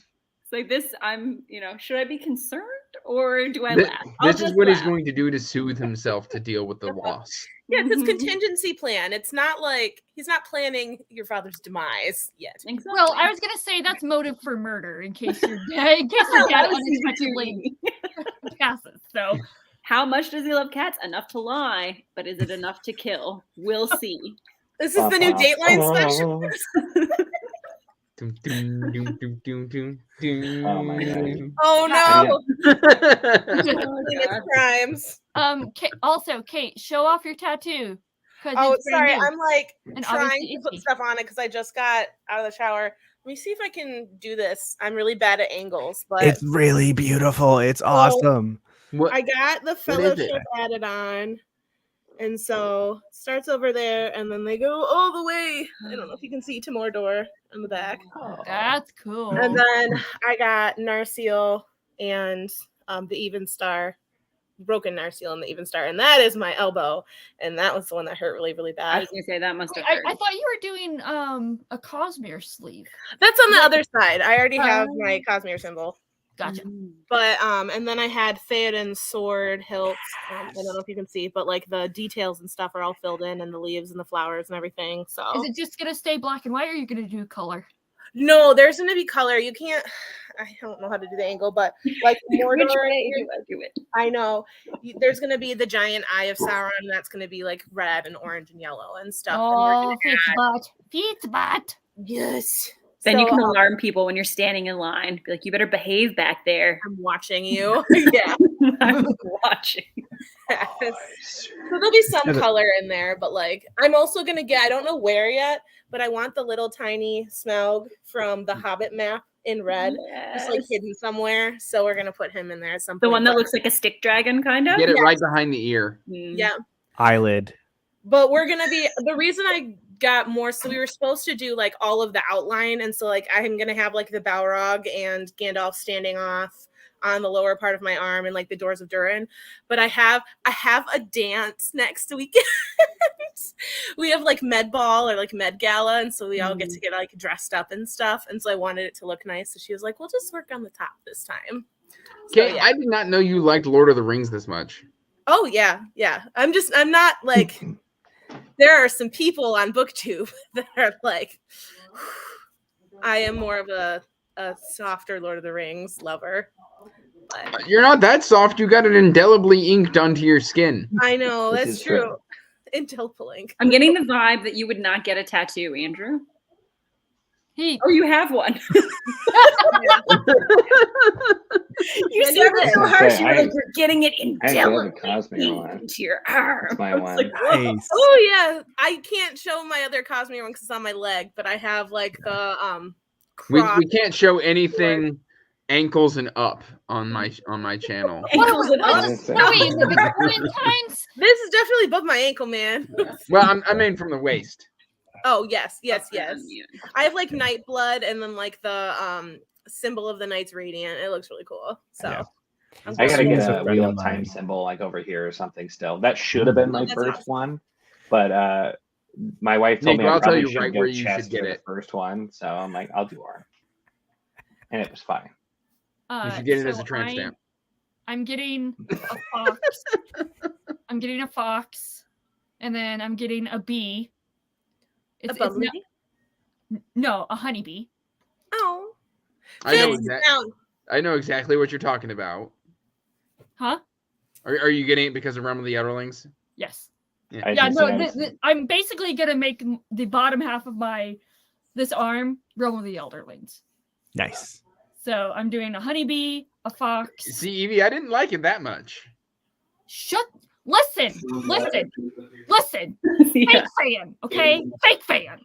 It's like this, I'm, should I be concerned or do I This, laugh? this is what he's going to do to soothe himself to deal with the loss. yeah, it's his contingency plan. It's not like he's not planning your father's demise yet. Exactly. Well, I was gonna say that's motive for murder in case your dad unexpectedly passes. So How much does he love cats? Enough to lie, but is it enough to kill? We'll see. This is the new Dateline special. Doom, doom, doom, doom, doom, doom, doom. Oh my God. Oh no! Oh, It's God. crimes. Also, Kate, show off your tattoo. 'cause Oh, it's brand sorry. new. I'm like And trying obviously to put itchy. stuff on it because I just got out of the shower. Let me see if I can do this. I'm really bad at angles, but It's really beautiful. It's awesome. What? I got the What is it? fellowship added on. And so it starts over there and then they go all the way. I don't know if you can see Timordor on the back. That's cool. And then I got Narsil and the Even Star, broken Narsil and the Even Star. And that is my elbow. And that was the one that hurt really, really I bad. was going to say that must have I hurt. thought you were doing a Cosmere sleeve. That's on the other side. I already have my Oh. Cosmere symbol. Gotcha. But and then I had Theoden's sword hilts. I don't know if you can see, but like the details and stuff are all filled in, and the leaves and the flowers and everything. So Is it just gonna stay black and white, or are you gonna do color? no, there's gonna be color. You can't. I don't know how to do the angle, but like Mordor, Which way do I do it? I know there's gonna be the giant eye of Sauron. And that's gonna be like red and orange and yellow and stuff. And we're Oh, gonna Fitz add- butt. Fitz butt. yes. Then you So, can alarm people when you're standing in line. Be like, you better behave back there. I'm watching you. Yeah. I'm watching. So there'll be some Yeah, color in there, but like I'm also gonna get, I don't know where yet, but I want the little tiny Smaug from the Hobbit map in red, just like Yes. hidden somewhere. So we're gonna put him in there at some point. The one that but- looks like a stick dragon, kind of? Get it right behind the ear. Mm. yeah. eyelid. But we're gonna be the reason I got more. So we were supposed to do like all of the outline, and so like I'm gonna have like the Balrog and Gandalf standing off on the lower part of my arm and like the doors of Durin. But I have a dance next weekend. We have like Med Ball or like Med Gala, and so we all get to get like dressed up and stuff. And so I wanted it to look nice. So she was like, "We'll just work on the top this time." So, Okay, I did not know you liked Lord of the Rings this much. Oh yeah. I'm not like. There are some people on BookTube that are like, I am more of a softer Lord of the Rings lover. But You're not that soft. You got it indelibly inked onto your skin. I know, This that's is true. true. Indelible ink. I'm getting the vibe that you would not get a tattoo, Andrew. He Oh, you have one. You I said never it so did. harsh. You were I- like, you're getting it I actually have a indelibly Cosmere one. into your arm. That's my I was one. like, whoa. Nice. Oh yeah, I can't show my other Cosmere one because it's on my leg, but I have like the cross. We can't show anything ankles and up on my channel. Ankles and What up. is this? Are we in the Victorian times? This is definitely above my ankle, man. Well, I mean from the waist. Oh yes. Yeah. I have like night blood and then like the symbol of the Knights Radiant. It looks really cool. So Yeah. I'm I gotta really get Someone's a a friend Wheel of of Time mine. symbol like over here or something still. That should have been my That's first awesome. one, but my wife told Nick, me I I'll tell probably you should right go where you chest should get for the it. first one. So I'm like, I'll do arm, and it was fine. You should get it as a So tramp stamp. I'm getting a fox. I'm getting a fox, and then I'm getting a bee. A bumblebee? No, a honeybee. Oh. I know Vince, down. I know exactly what you're talking about. Huh? Are you getting it because of Realm of the Outerlings? Yes. Yeah. I Yeah, just no, noticed- I'm basically gonna make the bottom half of this arm Realm of the Elderlings. Nice. So I'm doing a honeybee, a fox. See, Evie, I didn't like it that much. Listen. Yeah. Fake fan, okay? Fake fan.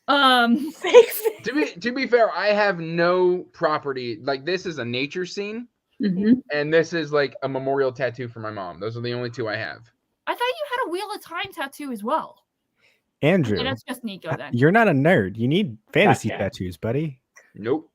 To be fair, I have no property. Like this is a nature scene, Mhm. and this is like a memorial tattoo for my mom. Those are the only two I have. I thought you had a Wheel of Time tattoo as well. Andrew, Okay, that's just Nico then. you're not a nerd. You need fantasy yet. tattoos, buddy. Nope.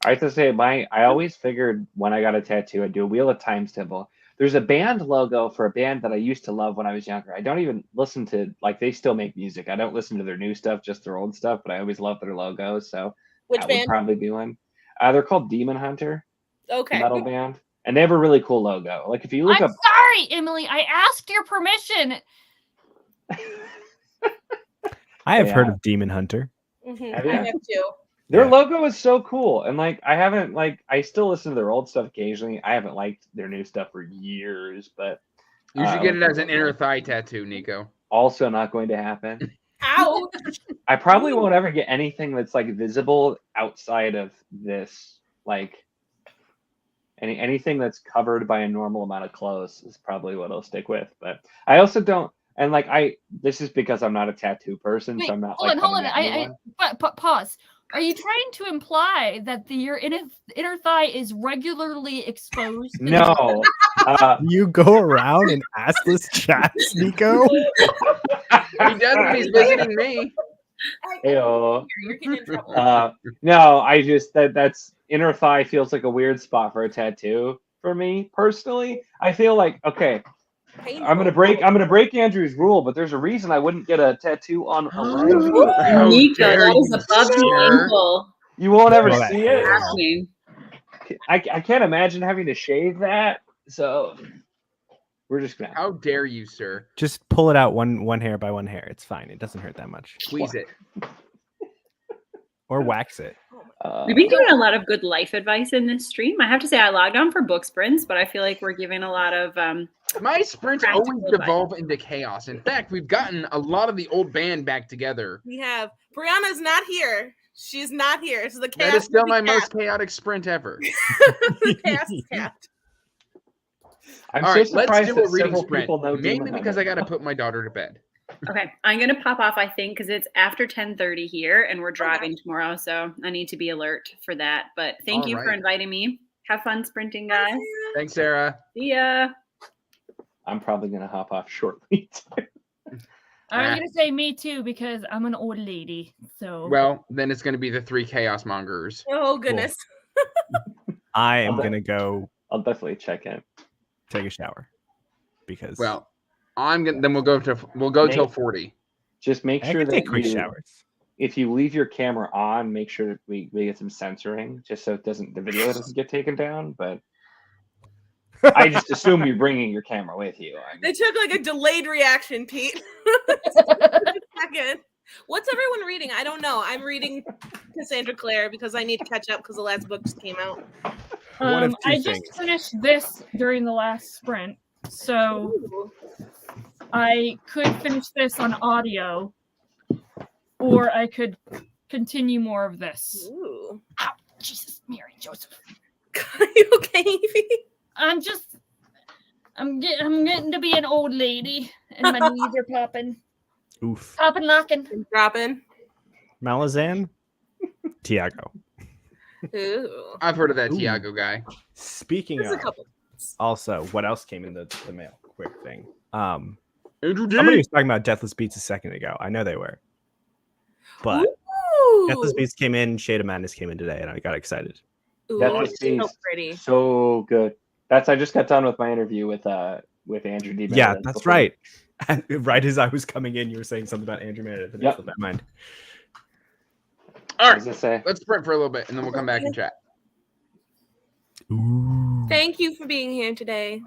I have to say, I always figured when I got a tattoo, I'd do a Wheel of Time symbol. There's a band logo for a band that I used to love when I was younger. I don't even listen to, like, they still make music. I don't listen to their new stuff, just their old stuff, but I always love their logo. So Which that band? would probably be one. They're called Demon Hunter, Okay. metal band. And they have a really cool logo. Like, if you look I'm up. sorry, Emily. I asked your permission. I have heard Yeah. of Demon Hunter. Mhm, Have I you? have too. Their Yeah. logo is so cool. And, like, I still listen to their old stuff occasionally. I haven't liked their new stuff for years, but. You should I get like it their as an logo. inner thigh tattoo, Nico. Also not going to happen. Ouch. I probably won't ever get anything that's like visible outside of this. Like anything that's covered by a normal amount of clothes is probably what I'll stick with. But I also don't, and like this is because I'm not a tattoo person, Wait, so I'm not hold like. on, hold on. coming at anyone. But pause. Are you trying to imply that your inner thigh is regularly exposed? to the- No. You go around and assless chats, Nico? He does when he's visiting me. Ew. You're getting in trouble. No, I just that's inner thigh feels like a weird spot for a tattoo for me personally. I feel like okay, Painful. I'm gonna break Andrew's rule, but there's a reason I wouldn't get a tattoo on a leg. How Nico, dare that is you, above the sir. ankle. You won't ever Oh, that see it. hurts. Happening. I can't imagine having to shave that. So we're just gonna. How dare you, sir? Just pull it out one hair by one hair. It's fine. It doesn't hurt that much. Squeeze it. Or wax it. We've been giving a lot of good life advice in this stream. I have to say, I logged on for book sprints, but I feel like we're giving a lot of. My sprints Practical always advice. devolve into chaos. In fact, we've gotten a lot of the old band back together. We have Brianna's not here. She's not here. This is the chaos. That is still my cat. most chaotic sprint ever. The chaos cat. I'm All so right, let's surprised do that a reading several sprint. people know Mainly Demon because I Hunter. got to put my daughter to bed. Okay, I'm gonna pop off. I think because it's after 10:30 here, and we're driving tomorrow, so I need to be alert for that. But thank All you for right. inviting me. Have fun sprinting, guys. Thanks, Sarah. See ya. I'm probably gonna hop off shortly. I was gonna say me too because I'm an old lady. So Well, then it's going to be the 3 chaos mongers. Oh goodness. I am gonna go I'll definitely check in. take a shower because Well, I'm gonna. Then we'll go till Nate? 40. Just make I sure can that take quick you, showers. if you leave your camera on, make sure that we get some censoring, just so the video doesn't get taken down. But I just assume you're bringing your camera with you. They took like a delayed reaction, Pete. Second. What's everyone reading? I don't know. I'm reading Cassandra Clare because I need to catch up because the last book just came out. One of two I things. just finished this during the last sprint, so Ooh. I could finish this on audio, or I could continue more of this. Ooh. Ow, Jesus, Mary, Joseph. Are you okay, Evie? I'm getting to be an old lady, and my knees are popping, Oof. locking. And dropping. Malazan, Tiago. Ooh. I've heard of that Ooh. Tiago guy. Speaking There's a of, couple. also, what else came in the mail? Quick thing. Andrew D. Somebody was talking about Deathless Beats a second ago. I know they were, but Ooh. Deathless Beats came in. Shade of Madness came in today, and I got excited. Ooh, Deathless it's so Beast. pretty. So good. I just got done with my interview with Andrew D. Yeah, Meredith that's before. right. Right as I was coming in, you were saying something about Andrew Meredith, and Yep. it slipped my mind. All What right, does it say? let's sprint for a little bit, and then we'll come back and chat. Ooh. Thank you for being here today.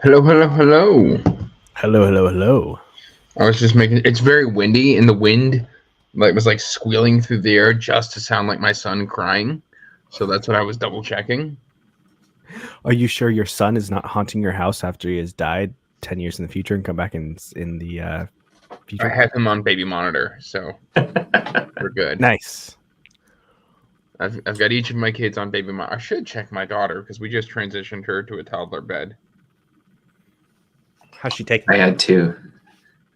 Hello, hello, hello. Hello, hello, hello. I was just making. It's very windy, and the wind was like squealing through the air just to sound like my son crying. So that's what I was double checking. Are you sure your son is not haunting your house after he has died 10 years in the future and come back in the future? I have him on baby monitor, so we're good. Nice. I've got each of my kids on baby monitor. I should check my daughter because we just transitioned her to a toddler bed. How's she taking? I had to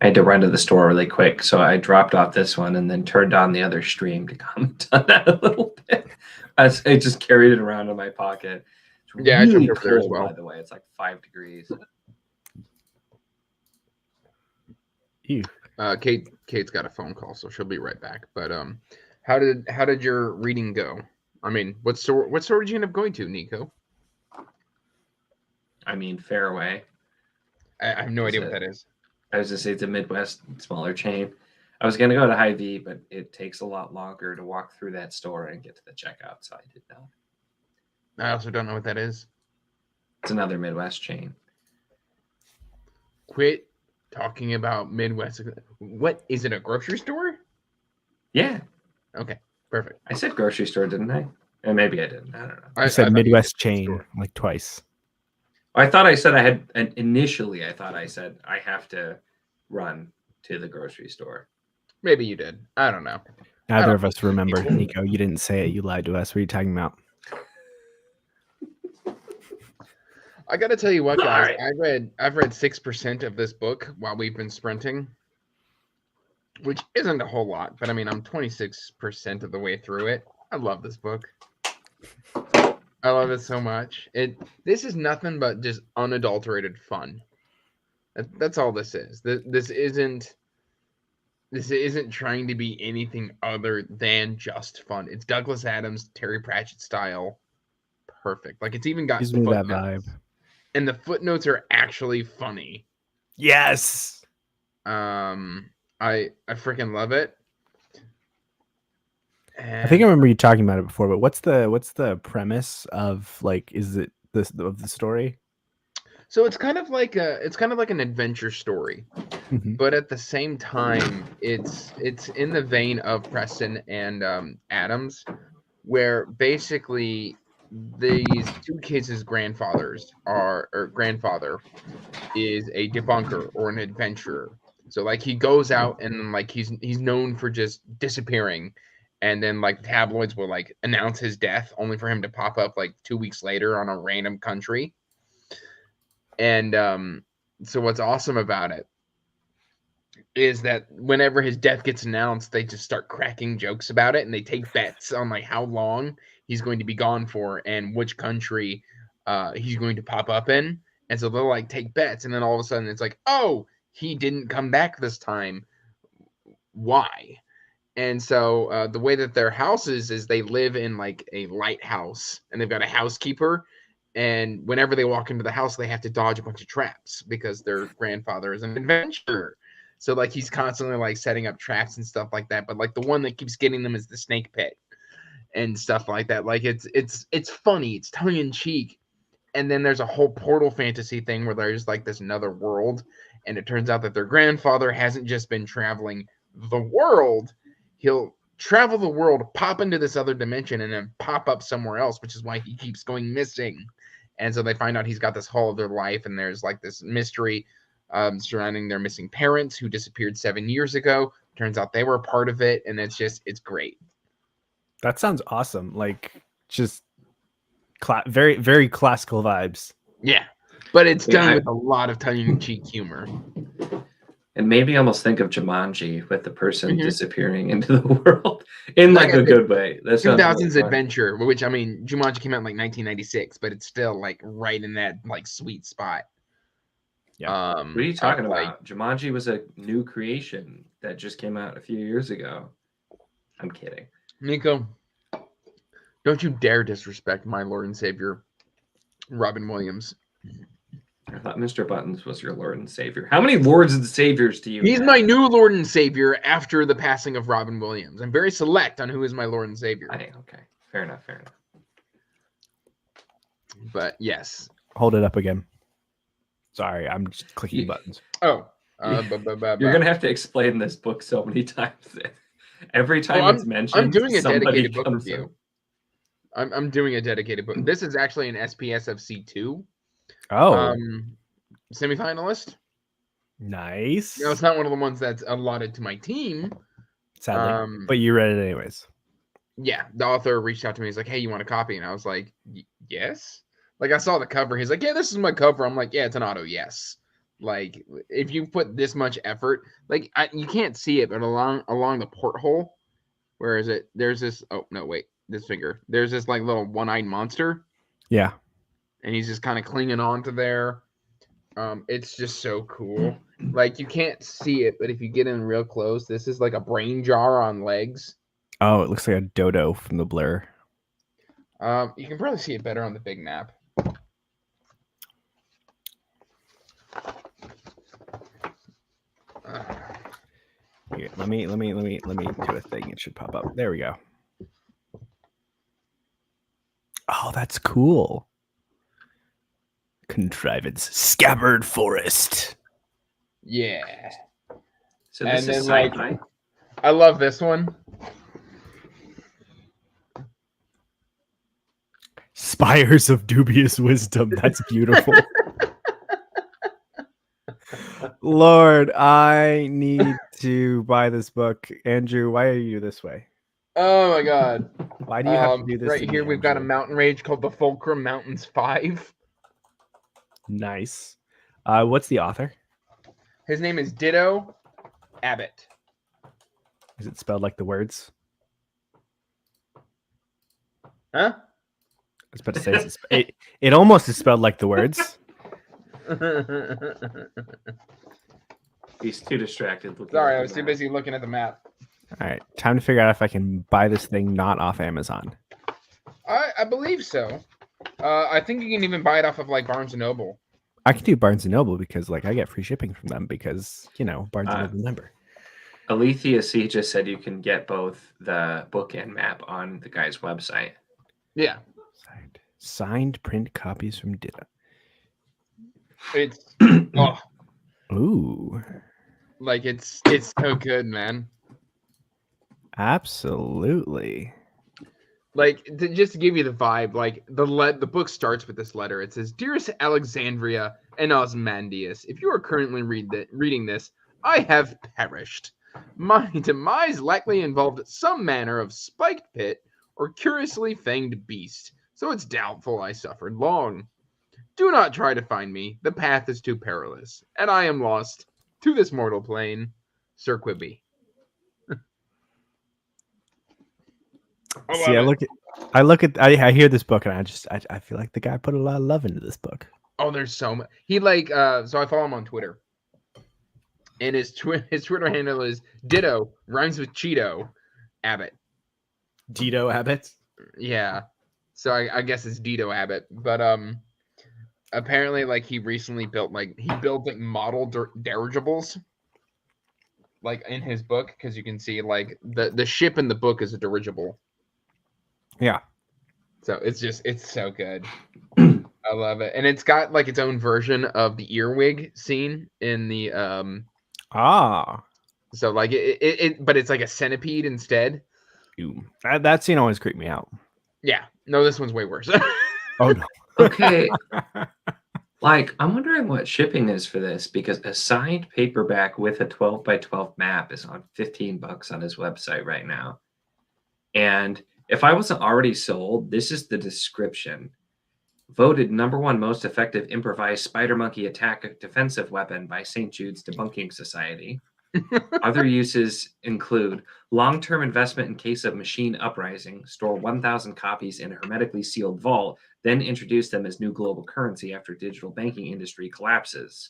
run to the store really quick, so I dropped off this one and then turned on the other stream to comment on that a little bit. I just carried it around in my pocket. It's Yeah, really I jumped over there as cold, well. by the way. It's like 5 degrees. Ew. Kate's got a phone call, so she'll be right back. But how did your reading go? I mean, what store did you end up going to, Nico? I mean, Fairway. I have no idea what that is. I was going to say it's a Midwest smaller chain. I was going to go to Hy-Vee, but it takes a lot longer to walk through that store and get to the checkout, so I did not. I also don't know what that is. It's another Midwest chain. Quit talking about Midwest. What is it? A grocery store? Yeah. Okay, perfect. I said grocery store, didn't I? And maybe I didn't. I don't know. I said Midwest chain like twice. I thought I said I had, and initially I thought I said I have to run to the grocery store. Maybe you did. I don't know. Neither of us remember. Nico, you didn't say it. You lied to us. What are you talking about? I got to tell you what, guys. Right. I've read 6% of this book while we've been sprinting, which isn't a whole lot, but I mean, I'm 26% of the way through it. I love this book. I love it so much. This is nothing but just unadulterated fun. That's all this is. This isn't trying to be anything other than just fun. It's Douglas Adams, Terry Pratchett style. Perfect. Like, it's even got Gives me that footnotes. vibe. And the footnotes are actually funny. Yes. I freaking love it. I think I remember you talking about it before, but what's the premise of, like, is it of the story? So it's kind of like an adventure story, but at the same time, it's in the vein of Preston and Adams, where basically these two kids' grandfather is a debunker or an adventurer. So like he goes out and like he's known for just disappearing, and then like tabloids will like announce his death only for him to pop up like 2 weeks later on a random country. And so what's awesome about it is that whenever his death gets announced, they just start cracking jokes about it, and they take bets on like how long he's going to be gone for and which country he's going to pop up in. And so they'll like take bets, and then all of a sudden it's like, oh, he didn't come back this time. Why? And so the way that their house is they live in like a lighthouse, and they've got a housekeeper. And whenever they walk into the house, they have to dodge a bunch of traps because their grandfather is an adventurer. So like he's constantly like setting up traps and stuff like that. But like the one that keeps getting them is the snake pit and stuff like that. Like it's funny, it's tongue in cheek. And then there's a whole portal fantasy thing where there's like this another world, and it turns out that their grandfather hasn't just been traveling the world. He'll travel the world, pop into this other dimension, and then pop up somewhere else, which is why he keeps going missing. And so they find out he's got this whole other life, and there's like this mystery surrounding their missing parents who disappeared 7 years ago. Turns out they were a part of it, and it's great. That sounds awesome. Like, just very, very classical vibes. Yeah, but it's done with a lot of tongue-in-cheek humor. And maybe almost think of Jumanji with the person disappearing into the world in like a good way. That's 2000s adventure, which I mean, Jumanji came out in like 1996, but it's still like right in that like sweet spot. Yeah. What are you talking about? Jumanji was a new creation that just came out a few years ago. I'm kidding. Nico, don't you dare disrespect my Lord and Savior, Robin Williams. I thought Mr. Buttons was your Lord and Savior. How many Lords and Saviors do you He's have? my new Lord and Savior after the passing of Robin Williams. I'm very select on who is my Lord and Savior. Okay. Fair enough. But yes. Hold it up again. Sorry, I'm just clicking buttons. Oh, You're gonna have to explain this book so many times. Every time it's mentioned, I'm doing a somebody dedicated book comes review. up. I'm doing a dedicated book. This is actually an SPS of C2. Oh, Semifinalist. nice. No, it's not one of the ones that's allotted to my team. Sadly, but you read it anyways. Yeah, the author reached out to me. He's like, "Hey, you want a copy?" And I was like, "Yes." Like I saw the cover. He's like, "Yeah, this is my cover." I'm like, "Yeah, it's an auto yes." Like if you put this much effort, like you can't see it, but along the porthole, where is it? There's this. Oh no, wait, this finger. There's this like little one-eyed monster. Yeah, and he's just kind of clinging on to there. It's just so cool. Like you can't see it, but if you get in real close, this is like a brain jar on legs. Oh, it looks like a dodo from the blur. You can probably see it better on the big map. Here, let me do a thing. It should pop up. There we go. Oh, that's cool. Contrivance, Scabbard Forest. Yeah. So this and is then sci-fi. I love this one. Spires of Dubious Wisdom. That's beautiful. Lord, I need to buy this book. Andrew, why are you this way? Oh my god. Why do you have to do this? Right here, we've got a mountain range called the Fulcrum Mountains 5. Nice. What's the author? His name is Ditto Abbott. Is it spelled like the words? Huh? I was about to say it almost is spelled like the words. He's too distracted. Sorry, I was too busy looking at the map. All right, time to figure out if I can buy this thing not off Amazon. I believe so. I think you can even buy it off of like Barnes and Noble. I can do Barnes and Noble because like I get free shipping from them because Barnes and Noble member. Alethea C just said you can get both the book and map on the guy's website. Yeah. Signed print copies from Ditto. It's Ooh. Like it's so good, man. Absolutely. Like just to give you the vibe, like the book starts with this letter. It says, "Dearest Alexandria and Osmandius, if you are currently reading this, I have perished. My demise likely involved some manner of spiked pit or curiously fanged beast, so it's doubtful I suffered long. Do not try to find me. The path is too perilous, and I am lost to this mortal plane. Sir Quibby." See, I hear this book and I feel like the guy put a lot of love into this book. Oh, there's so much. He so I follow him on Twitter. And his Twitter handle is Ditto, rhymes with Cheeto, Abbott. Ditto Abbott? Yeah. So I guess it's Ditto Abbott. But apparently like he recently built model dirigibles like in his book, because you can see like the ship in the book is a dirigible. Yeah. So it's so good. I love it. And it's got like its own version of the earwig scene in the so like but it's like a centipede instead. Ooh, that scene always creeped me out. Yeah. No, this one's way worse. Oh no. Okay. Like, I'm wondering what shipping is for this, because a signed paperback with a 12 by 12 map is on $15 on his website right now. And if I wasn't already sold, this is the description. Voted #1 most effective improvised spider monkey attack defensive weapon by St. Jude's Debunking Society. Other uses include long-term investment in case of machine uprising, store 1,000 copies in a hermetically sealed vault, then introduce them as new global currency after digital banking industry collapses.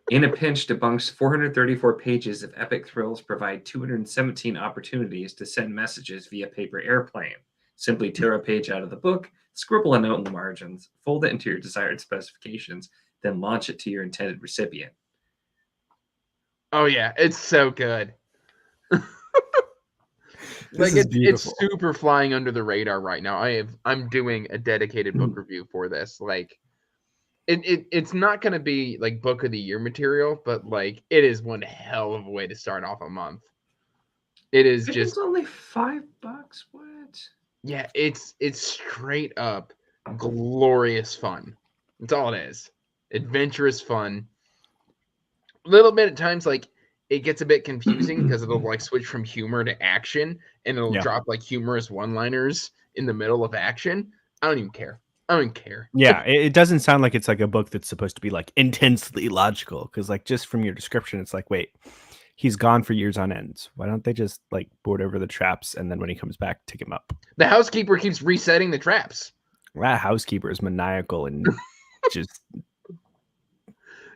In a Pinch debunks 434 pages of epic thrills, provide 217 opportunities to send messages via paper airplane. Simply tear a page out of the book, scribble a note in the margins, fold it into your desired specifications, then launch it to your intended recipient. Oh yeah, it's so good. Like it's super flying under the radar right now. I'm doing a dedicated book review for this. Like It's not going to be like book of the year material, but like it is one hell of a way to start off a month. It is just It's only $5. What? Yeah, it's straight up glorious fun. That's all it is. Adventurous fun. A little bit at times, like it gets a bit confusing because it'll like switch from humor to action, and it'll drop like humorous one-liners in the middle of action. I don't even care. I don't even care. Yeah, it doesn't sound like it's like a book that's supposed to be like intensely logical, because like just from your description, it's like, wait, he's gone for years on end. Why don't they just like board over the traps, and then when he comes back, take him up? The housekeeper keeps resetting the traps. That housekeeper is maniacal and just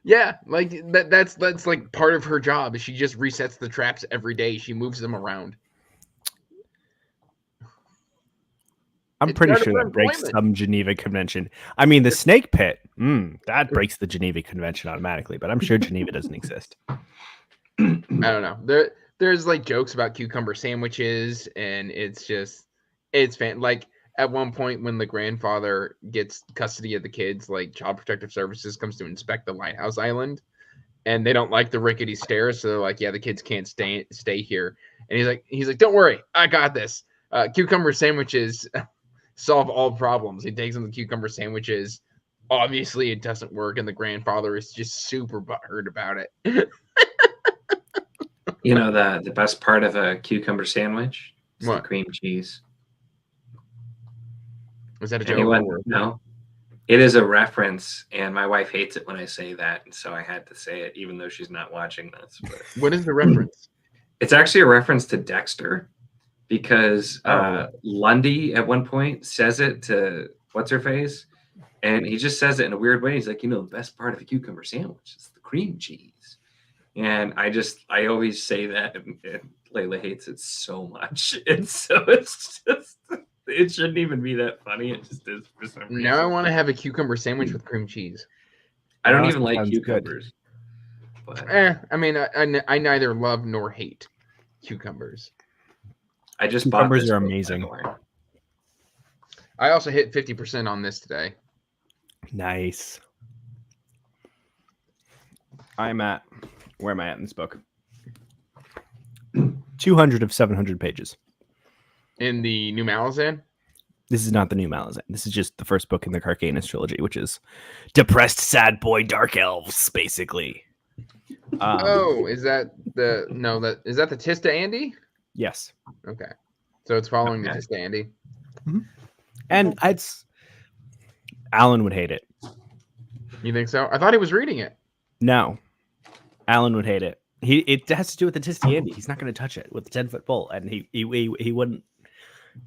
Yeah, like that's like part of her job. Is she just resets the traps every day. She moves them around. I'm pretty sure that breaks some Geneva Convention. I mean, the snake pit, that breaks the Geneva Convention automatically, but I'm sure Geneva doesn't exist. I don't know. There's like jokes about cucumber sandwiches, and it's fan. Like at one point when the grandfather gets custody of the kids, like Child Protective Services comes to inspect the lighthouse island, and they don't like the rickety stairs, so they're like, yeah, the kids can't stay here. And he's like, don't worry, I got this. Cucumber sandwiches solve all problems. He takes them the cucumber sandwiches. Obviously, it doesn't work, and the grandfather is just super butthurt about it. You know the best part of a cucumber sandwich is the cream cheese. Was that a joke? Anyone? No. It is a reference, and my wife hates it when I say that, and so I had to say it, even though she's not watching this. But what is the reference? It's actually a reference to Dexter, because Lundy at one point says it to what's-her-face, and he just says it in a weird way. He's like, the best part of a cucumber sandwich is the cream cheese. And I always say that, and Layla hates it so much. And so it's just, it shouldn't even be that funny. It just is for some reason. Now I want to have a cucumber sandwich with cream cheese. I don't even like cucumbers. But I mean, I neither love nor hate cucumbers. I just cucumbers bought are amazing. I also hit 50% on this today. Nice. Where am I at in this book? 200 of 700 pages. In the New Malazan? This is not the New Malazan. This is just the first book in the Carcanus trilogy, which is depressed, sad boy, dark elves, basically. Is that the Tista Andy? Yes. Okay. So it's following the Tista Andy. Mm-hmm. And Alan would hate it. You think so? I thought he was reading it. No. Alan would hate it. It has to do with the Tista Andy. He's not going to touch it with a 10-foot pole, and he wouldn't.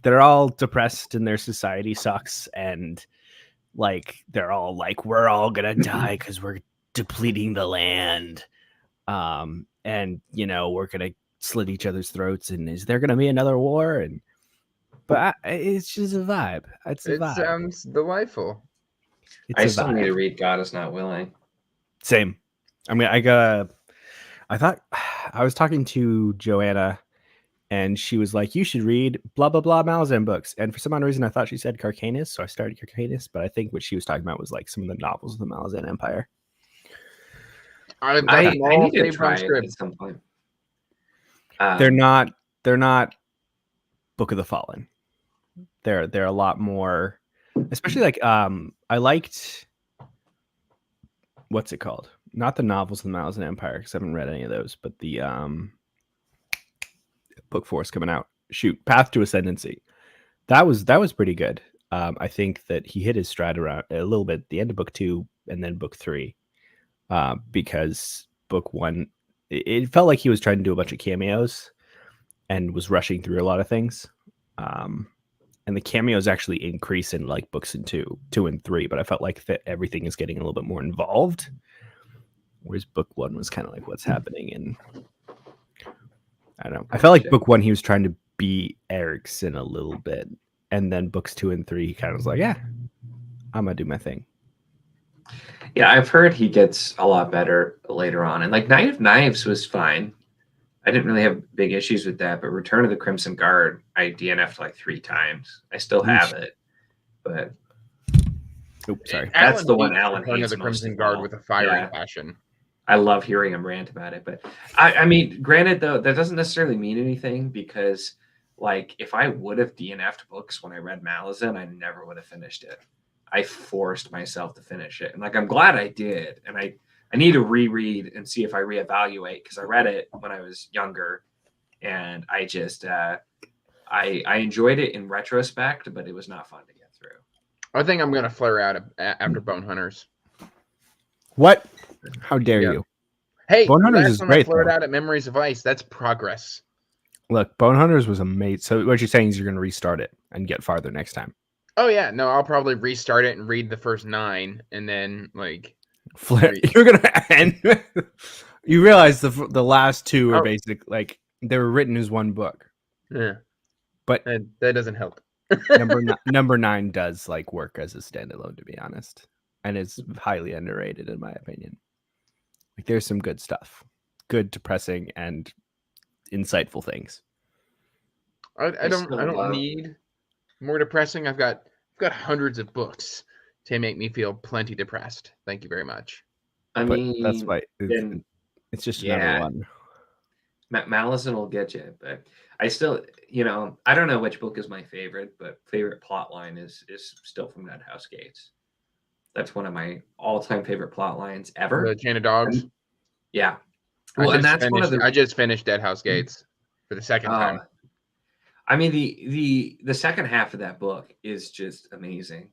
They're all depressed, and their society sucks, and like they're all like, we're all gonna die because we're depleting the land, and we're gonna slit each other's throats, and is there gonna be another war? But it's just a vibe. It sounds delightful. I still need to read God Is Not Willing. Same. I mean, I thought I was talking to Joanna, and she was like, you should read blah, blah, blah Malazan books. And for some odd reason, I thought she said Carcanus. So I started Carcanus, but I think what she was talking about was like some of the novels of the Malazan Empire. I need to try it at some point. They're not Book of the Fallen. They're a lot more, especially like, I liked, what's it called? Not the novels of the Malazan Empire, because I haven't read any of those, but the book 4 is coming out. Shoot, Path to Ascendancy. That was pretty good. I think that he hit his stride around a little bit at the end of book 2 and then book 3, because book 1, it felt like he was trying to do a bunch of cameos and was rushing through a lot of things. And the cameos actually increase in like books in 2 and 3, but I felt like that everything is getting a little bit more involved. Whereas book 1 was kind of like what's happening, and I don't know. I felt like book 1 he was trying to be Erickson a little bit, and then books 2 and 3 he kind of was like, yeah, I'm gonna do my thing. Yeah, I've heard he gets a lot better later on, and like Knight of Knives was fine. I didn't really have big issues with that, but Return of the Crimson Guard I DNF'd like 3 times. I still have it, but Oops, sorry. That's the one hates Alan Return of hates the most Crimson of Guard all. with a fiery Yeah. passion. I love hearing him rant about it, but I mean, granted though, that doesn't necessarily mean anything because, like, if I would have DNF'd books when I read Malazan, I never would have finished it. I forced myself to finish it, and like I'm glad I did. And I need to reread and see if I reevaluate because I read it when I was younger, and I just I enjoyed it in retrospect, but it was not fun to get through. I think I'm gonna flare out after Bone Hunters. What? How dare Yeah. you? Hey, Bone Hunters last is time great, I flared though. out at Memories of Ice. That's progress. Look, Bone Hunters was amazing. So what you're saying is you're going to restart it and get farther next time. Oh yeah, no, I'll probably restart it and read the first 9, and then like Flare. read. You're gonna end. You realize the last 2 are Oh. basic, like they were written as one book. Yeah, but that doesn't help. number 9 does like work as a standalone, to be honest, and it's highly underrated in my opinion. Like there's some good stuff, good, depressing, and insightful things. I don't need more depressing. I've got hundreds of books to make me feel plenty depressed. Thank you very much. I mean, that's why it's just another one. Malazan will get you, but I still, I don't know which book is my favorite, but favorite plot line is still from Dead House Gates. That's one of my all-time favorite plot lines ever. The Chain of Dogs. Yeah. Well, and that's one of the. I just finished Dead House Gates for the second time. I mean, the second half of that book is just amazing,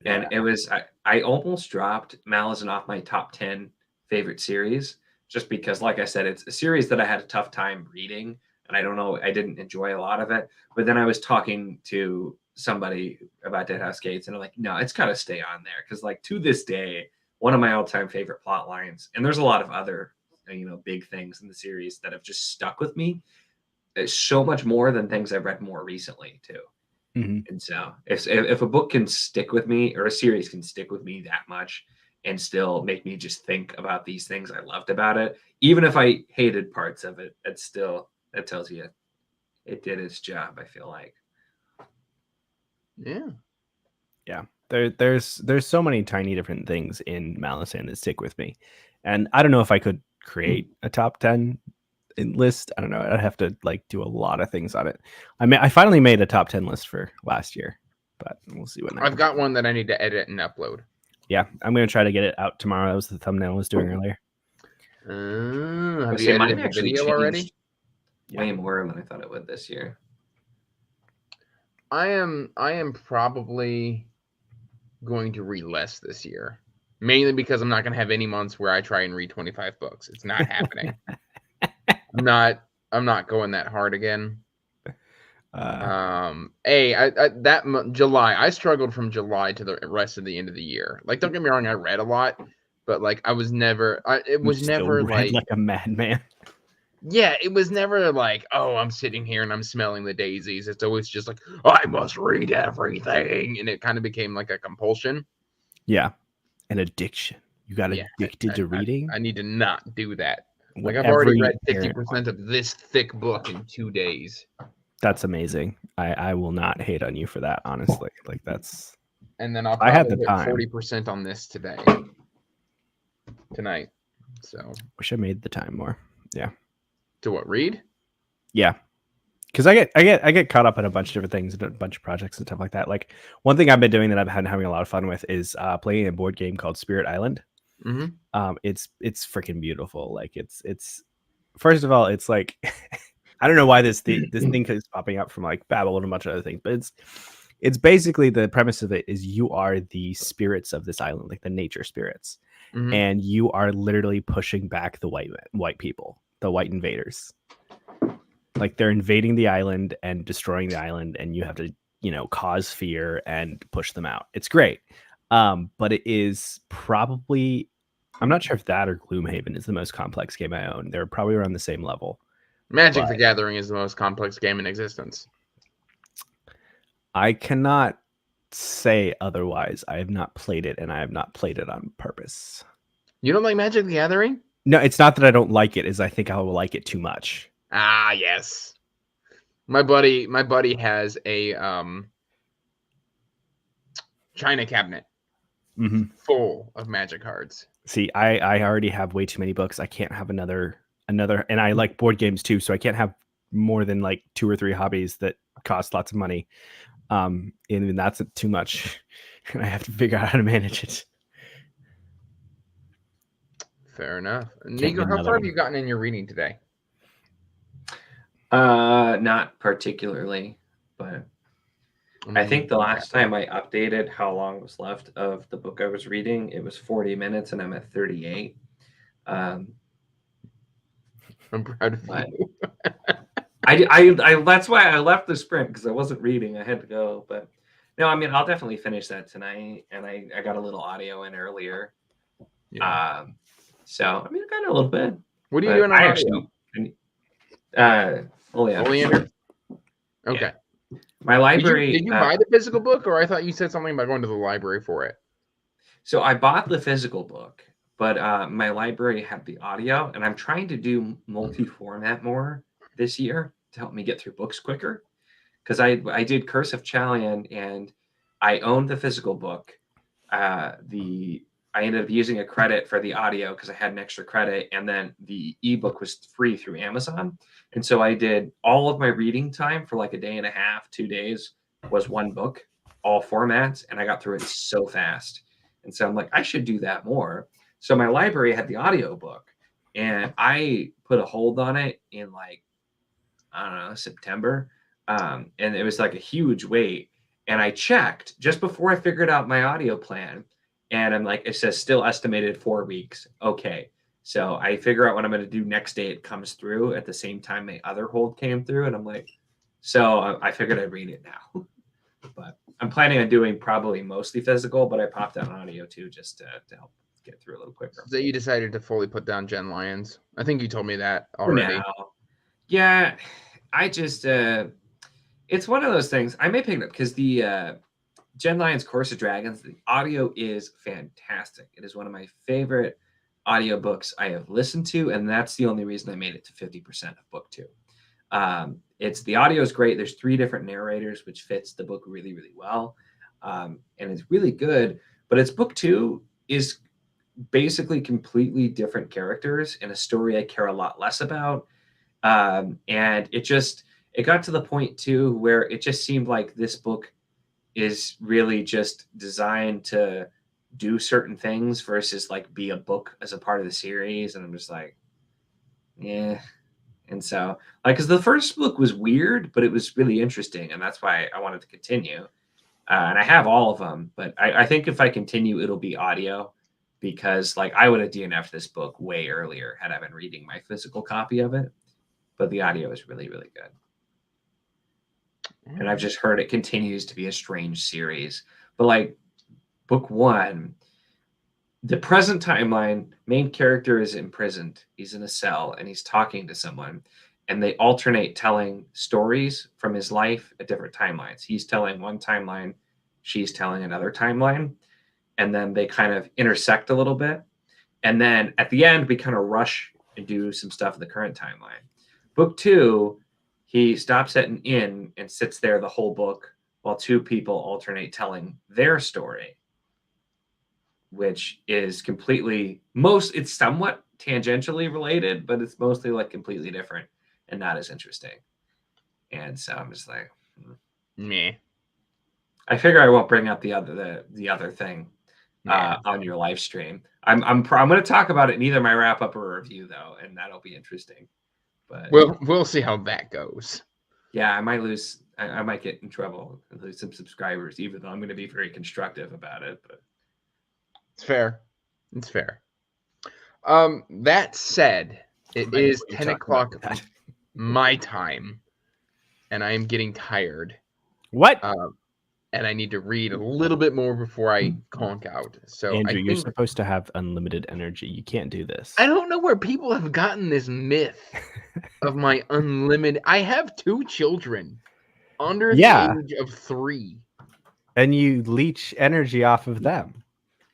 and it was I almost dropped Malazan off my top 10 favorite series just because, like I said, it's a series that I had a tough time reading, and I didn't enjoy a lot of it. But then I was talking to somebody about Dead House Gates, and I'm like, no, it's got to stay on there because, like, to this day, one of my all-time favorite plot lines, and there's a lot of other big things in the series that have just stuck with me. It's so much more than things I've read more recently too. Mm-hmm. And so if a book can stick with me or a series can stick with me that much and still make me just think about these things I loved about it, even if I hated parts of it, that tells you it did its job, I feel like. Yeah. There's so many tiny different things in Malazan that stick with me. And I don't know if I could create a top 10 list. I don't know. I'd have to do a lot of things on it. I finally made a top 10 list for last year, but we'll see when I've got one that I need to edit and upload. Yeah, I'm gonna try to get it out tomorrow. That was the thumbnail I was doing earlier. Have you edited the video already? Way more than I thought it would this year. I am probably going to read less this year, mainly because I'm not going to have any months where I try and read 25 books. It's not happening. I'm not going that hard again. July, I struggled from July to the rest of the end of the year. Like, don't get me wrong, I read a lot, but like I was never. It was never like a madman. Yeah, it was never like, oh, I'm sitting here and I'm smelling the daisies. It's always just like, I must read everything, and it kind of became like a compulsion. Yeah, an addiction. You got addicted to reading. I need to not do that. Like I've already read 50% of this thick book in 2 days. That's amazing. I will not hate on you for that, honestly. Like that's. And then I'll probably hit 40% on this tonight. So wish I made the time more. Yeah. To what, read? Yeah. Because I get caught up in a bunch of different things, a bunch of projects and stuff like that. Like one thing I've been doing that I've been having a lot of fun with is playing a board game called Spirit Island. Mm-hmm. It's freaking beautiful. Like it's first of all, it's like I don't know why this thing keeps popping up from like Babel and a bunch of other things, but it's basically the premise of it is you are the spirits of this island, like the nature spirits, and you are literally pushing back the white people, the white invaders. Like they're invading the island and destroying the island, and you have to, cause fear and push them out. It's great. But it is probably, I'm not sure if that or Gloomhaven is the most complex game I own. They're probably around the same level. Magic the Gathering is the most complex game in existence. I cannot say otherwise. I have not played it, and I have not played it on purpose. You don't like Magic the Gathering? No, it's not that I don't like it. Is I think I will like it too much. Ah, yes. My buddy has a China cabinet full of magic cards. See, I already have way too many books. I can't have another, and I like board games too, so I can't have more than like 2 or 3 hobbies that cost lots of money. And that's too much, and I have to figure out how to manage it. Fair enough. get Nico, how another far have one. you gotten in your reading today? Not particularly, but I think the last time I updated how long was left of the book I was reading, it was 40 minutes, and I'm at 38. I'm proud of you. I that's why I left the sprint, because I wasn't reading. I had to go, but no, I mean, I'll definitely finish that tonight, and I got a little audio in earlier. Yeah. So I mean, I got a little bit. What are you doing on audio? Oleander. Okay. Yeah. My library. Did you buy the physical book, or I thought you said something about going to the library for it? So I bought the physical book, but my library had the audio, and I'm trying to do multi-format more this year to help me get through books quicker. Because I did Curse of Chalian, and I owned the physical book. I ended up using a credit for the audio because I had an extra credit, and then the ebook was free through Amazon. And so I did all of my reading time for like a day and a half, 2 days was one book, all formats, and I got through it so fast. And so I'm like, I should do that more. So my library had the audio book, and I put a hold on it in like, I don't know, September. And it was like a huge wait. And I checked just before I figured out my audio plan. And I'm like, it says still estimated 4 weeks. Okay. So I figure out what I'm going to do next day. It comes through at the same time my other hold came through. And I'm like, so I figured I'd read it now. But I'm planning on doing probably mostly physical, but I popped on audio too, just to help get through a little quicker. So you decided to fully put down Gen Lions. I think you told me that already. Now, yeah, I just, it's one of those things. I may pick it up because the Gen Lions Course of Dragons, the audio is fantastic. It is one of my favorite audiobooks I have listened to, and that's the only reason I made it to 50% of book 2. It's the audio is great. There's 3 different narrators, which fits the book really, really well. And it's really good, but its book 2 is basically completely different characters in a story I care a lot less about. And it got to the point too, where it just seemed like this book is really just designed to do certain things versus like be a book as a part of the series. And I'm just like, yeah. And so like, cause the first book was weird, but it was really interesting. And that's why I wanted to continue. And I have all of them, but I think if I continue, it'll be audio, because like I would have DNF'd this book way earlier had I been reading my physical copy of it, but the audio is really, really good. And I've just heard it continues to be a strange series. But like book 1, the present timeline, main character is imprisoned. He's in a cell and he's talking to someone, and they alternate telling stories from his life at different timelines. He's telling one timeline, she's telling another timeline, and then they kind of intersect a little bit. And then at the end, we kind of rush and do some stuff in the current timeline. Book 2, he stops at an inn and sits there the whole book while 2 people alternate telling their story, which is it's somewhat tangentially related, but it's mostly like completely different and not as interesting. And so I'm just like, meh. I figure I won't bring up the other thing on your live stream. I'm going to talk about it in either my wrap up or review though, and that'll be interesting. But we'll see how that goes. Yeah, I might lose. I might get in trouble and lose some subscribers, even though I'm going to be very constructive about it. But it's fair. It's fair. That said, it is 10 o'clock my time, and I am getting tired. What? And I need to read a little bit more before I conk out. So Andrew, you're supposed to have unlimited energy. You can't do this. I don't know where people have gotten this myth of my unlimited. I have 2 children under the age of 3. And you leech energy off of them.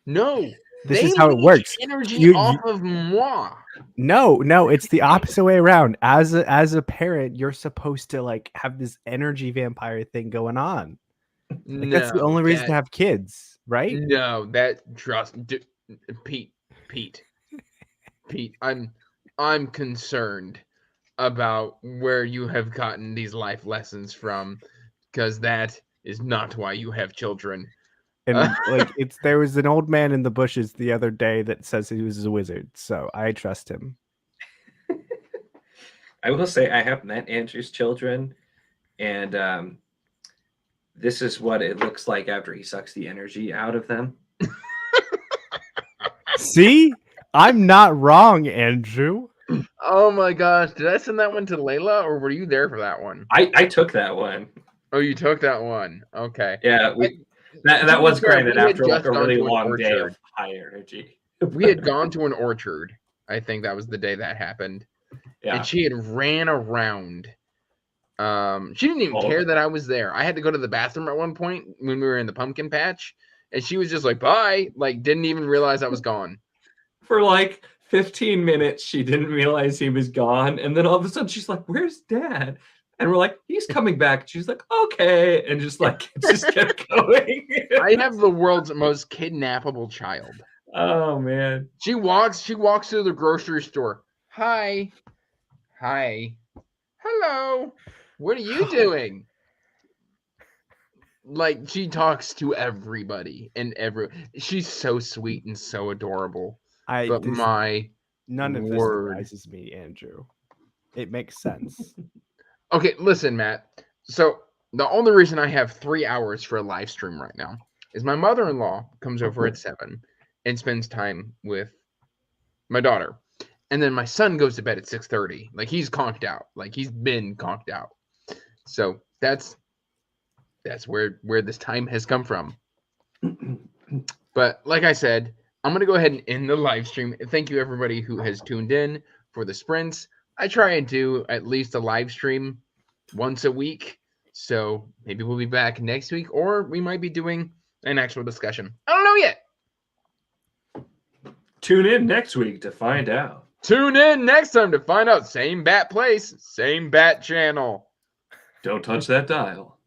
No. This is how it works. Energy off of moi. No, it's the opposite way around. As a parent, you're supposed to like have this energy vampire thing going on. Like, that's the only reason to have kids, right? No, that Pete, I'm concerned about where you have gotten these life lessons from, because that is not why you have children. And like there was an old man in the bushes the other day that says he was a wizard, so I trust him. I will say I have met Andrew's children, and this is what it looks like after he sucks the energy out of them. See? I'm not wrong, Andrew. Oh my gosh. Did I send that one to Layla, or were you there for that one? I took that one. Oh, you took that one. Okay. Yeah, that was granted after like a really long day of high energy. We had gone to an orchard. I think that was the day that happened. Yeah. And she had ran around. She didn't even care that I was there. I had to go to the bathroom at one point when we were in the pumpkin patch, and she was just like, bye. Like, didn't even realize I was gone. For like 15 minutes, she didn't realize he was gone. And then all of a sudden, she's like, where's Dad? And we're like, he's coming back. She's like, okay. And just kept going. I have the world's most kidnappable child. Oh, man. She walks through the grocery store. Hi. Hello. What are you doing? Like, she talks to everybody and she's so sweet and so adorable. None of this word. surprises me, Andrew. It makes sense. Okay, listen, Matt. So the only reason I have 3 hours for a live stream right now is my mother-in-law comes over at 7 and spends time with my daughter. And then my son goes to bed at 6:30. Like, he's conked out. Like, he's been conked out. So that's where this time has come from. But like I said, I'm going to go ahead and end the live stream. Thank you, everybody who has tuned in for the sprints. I try and do at least a live stream once a week. So maybe we'll be back next week, or we might be doing an actual discussion. I don't know yet. Tune in next week to find out. Tune in next time to find out. Same bat place, same bat channel. Don't touch that dial.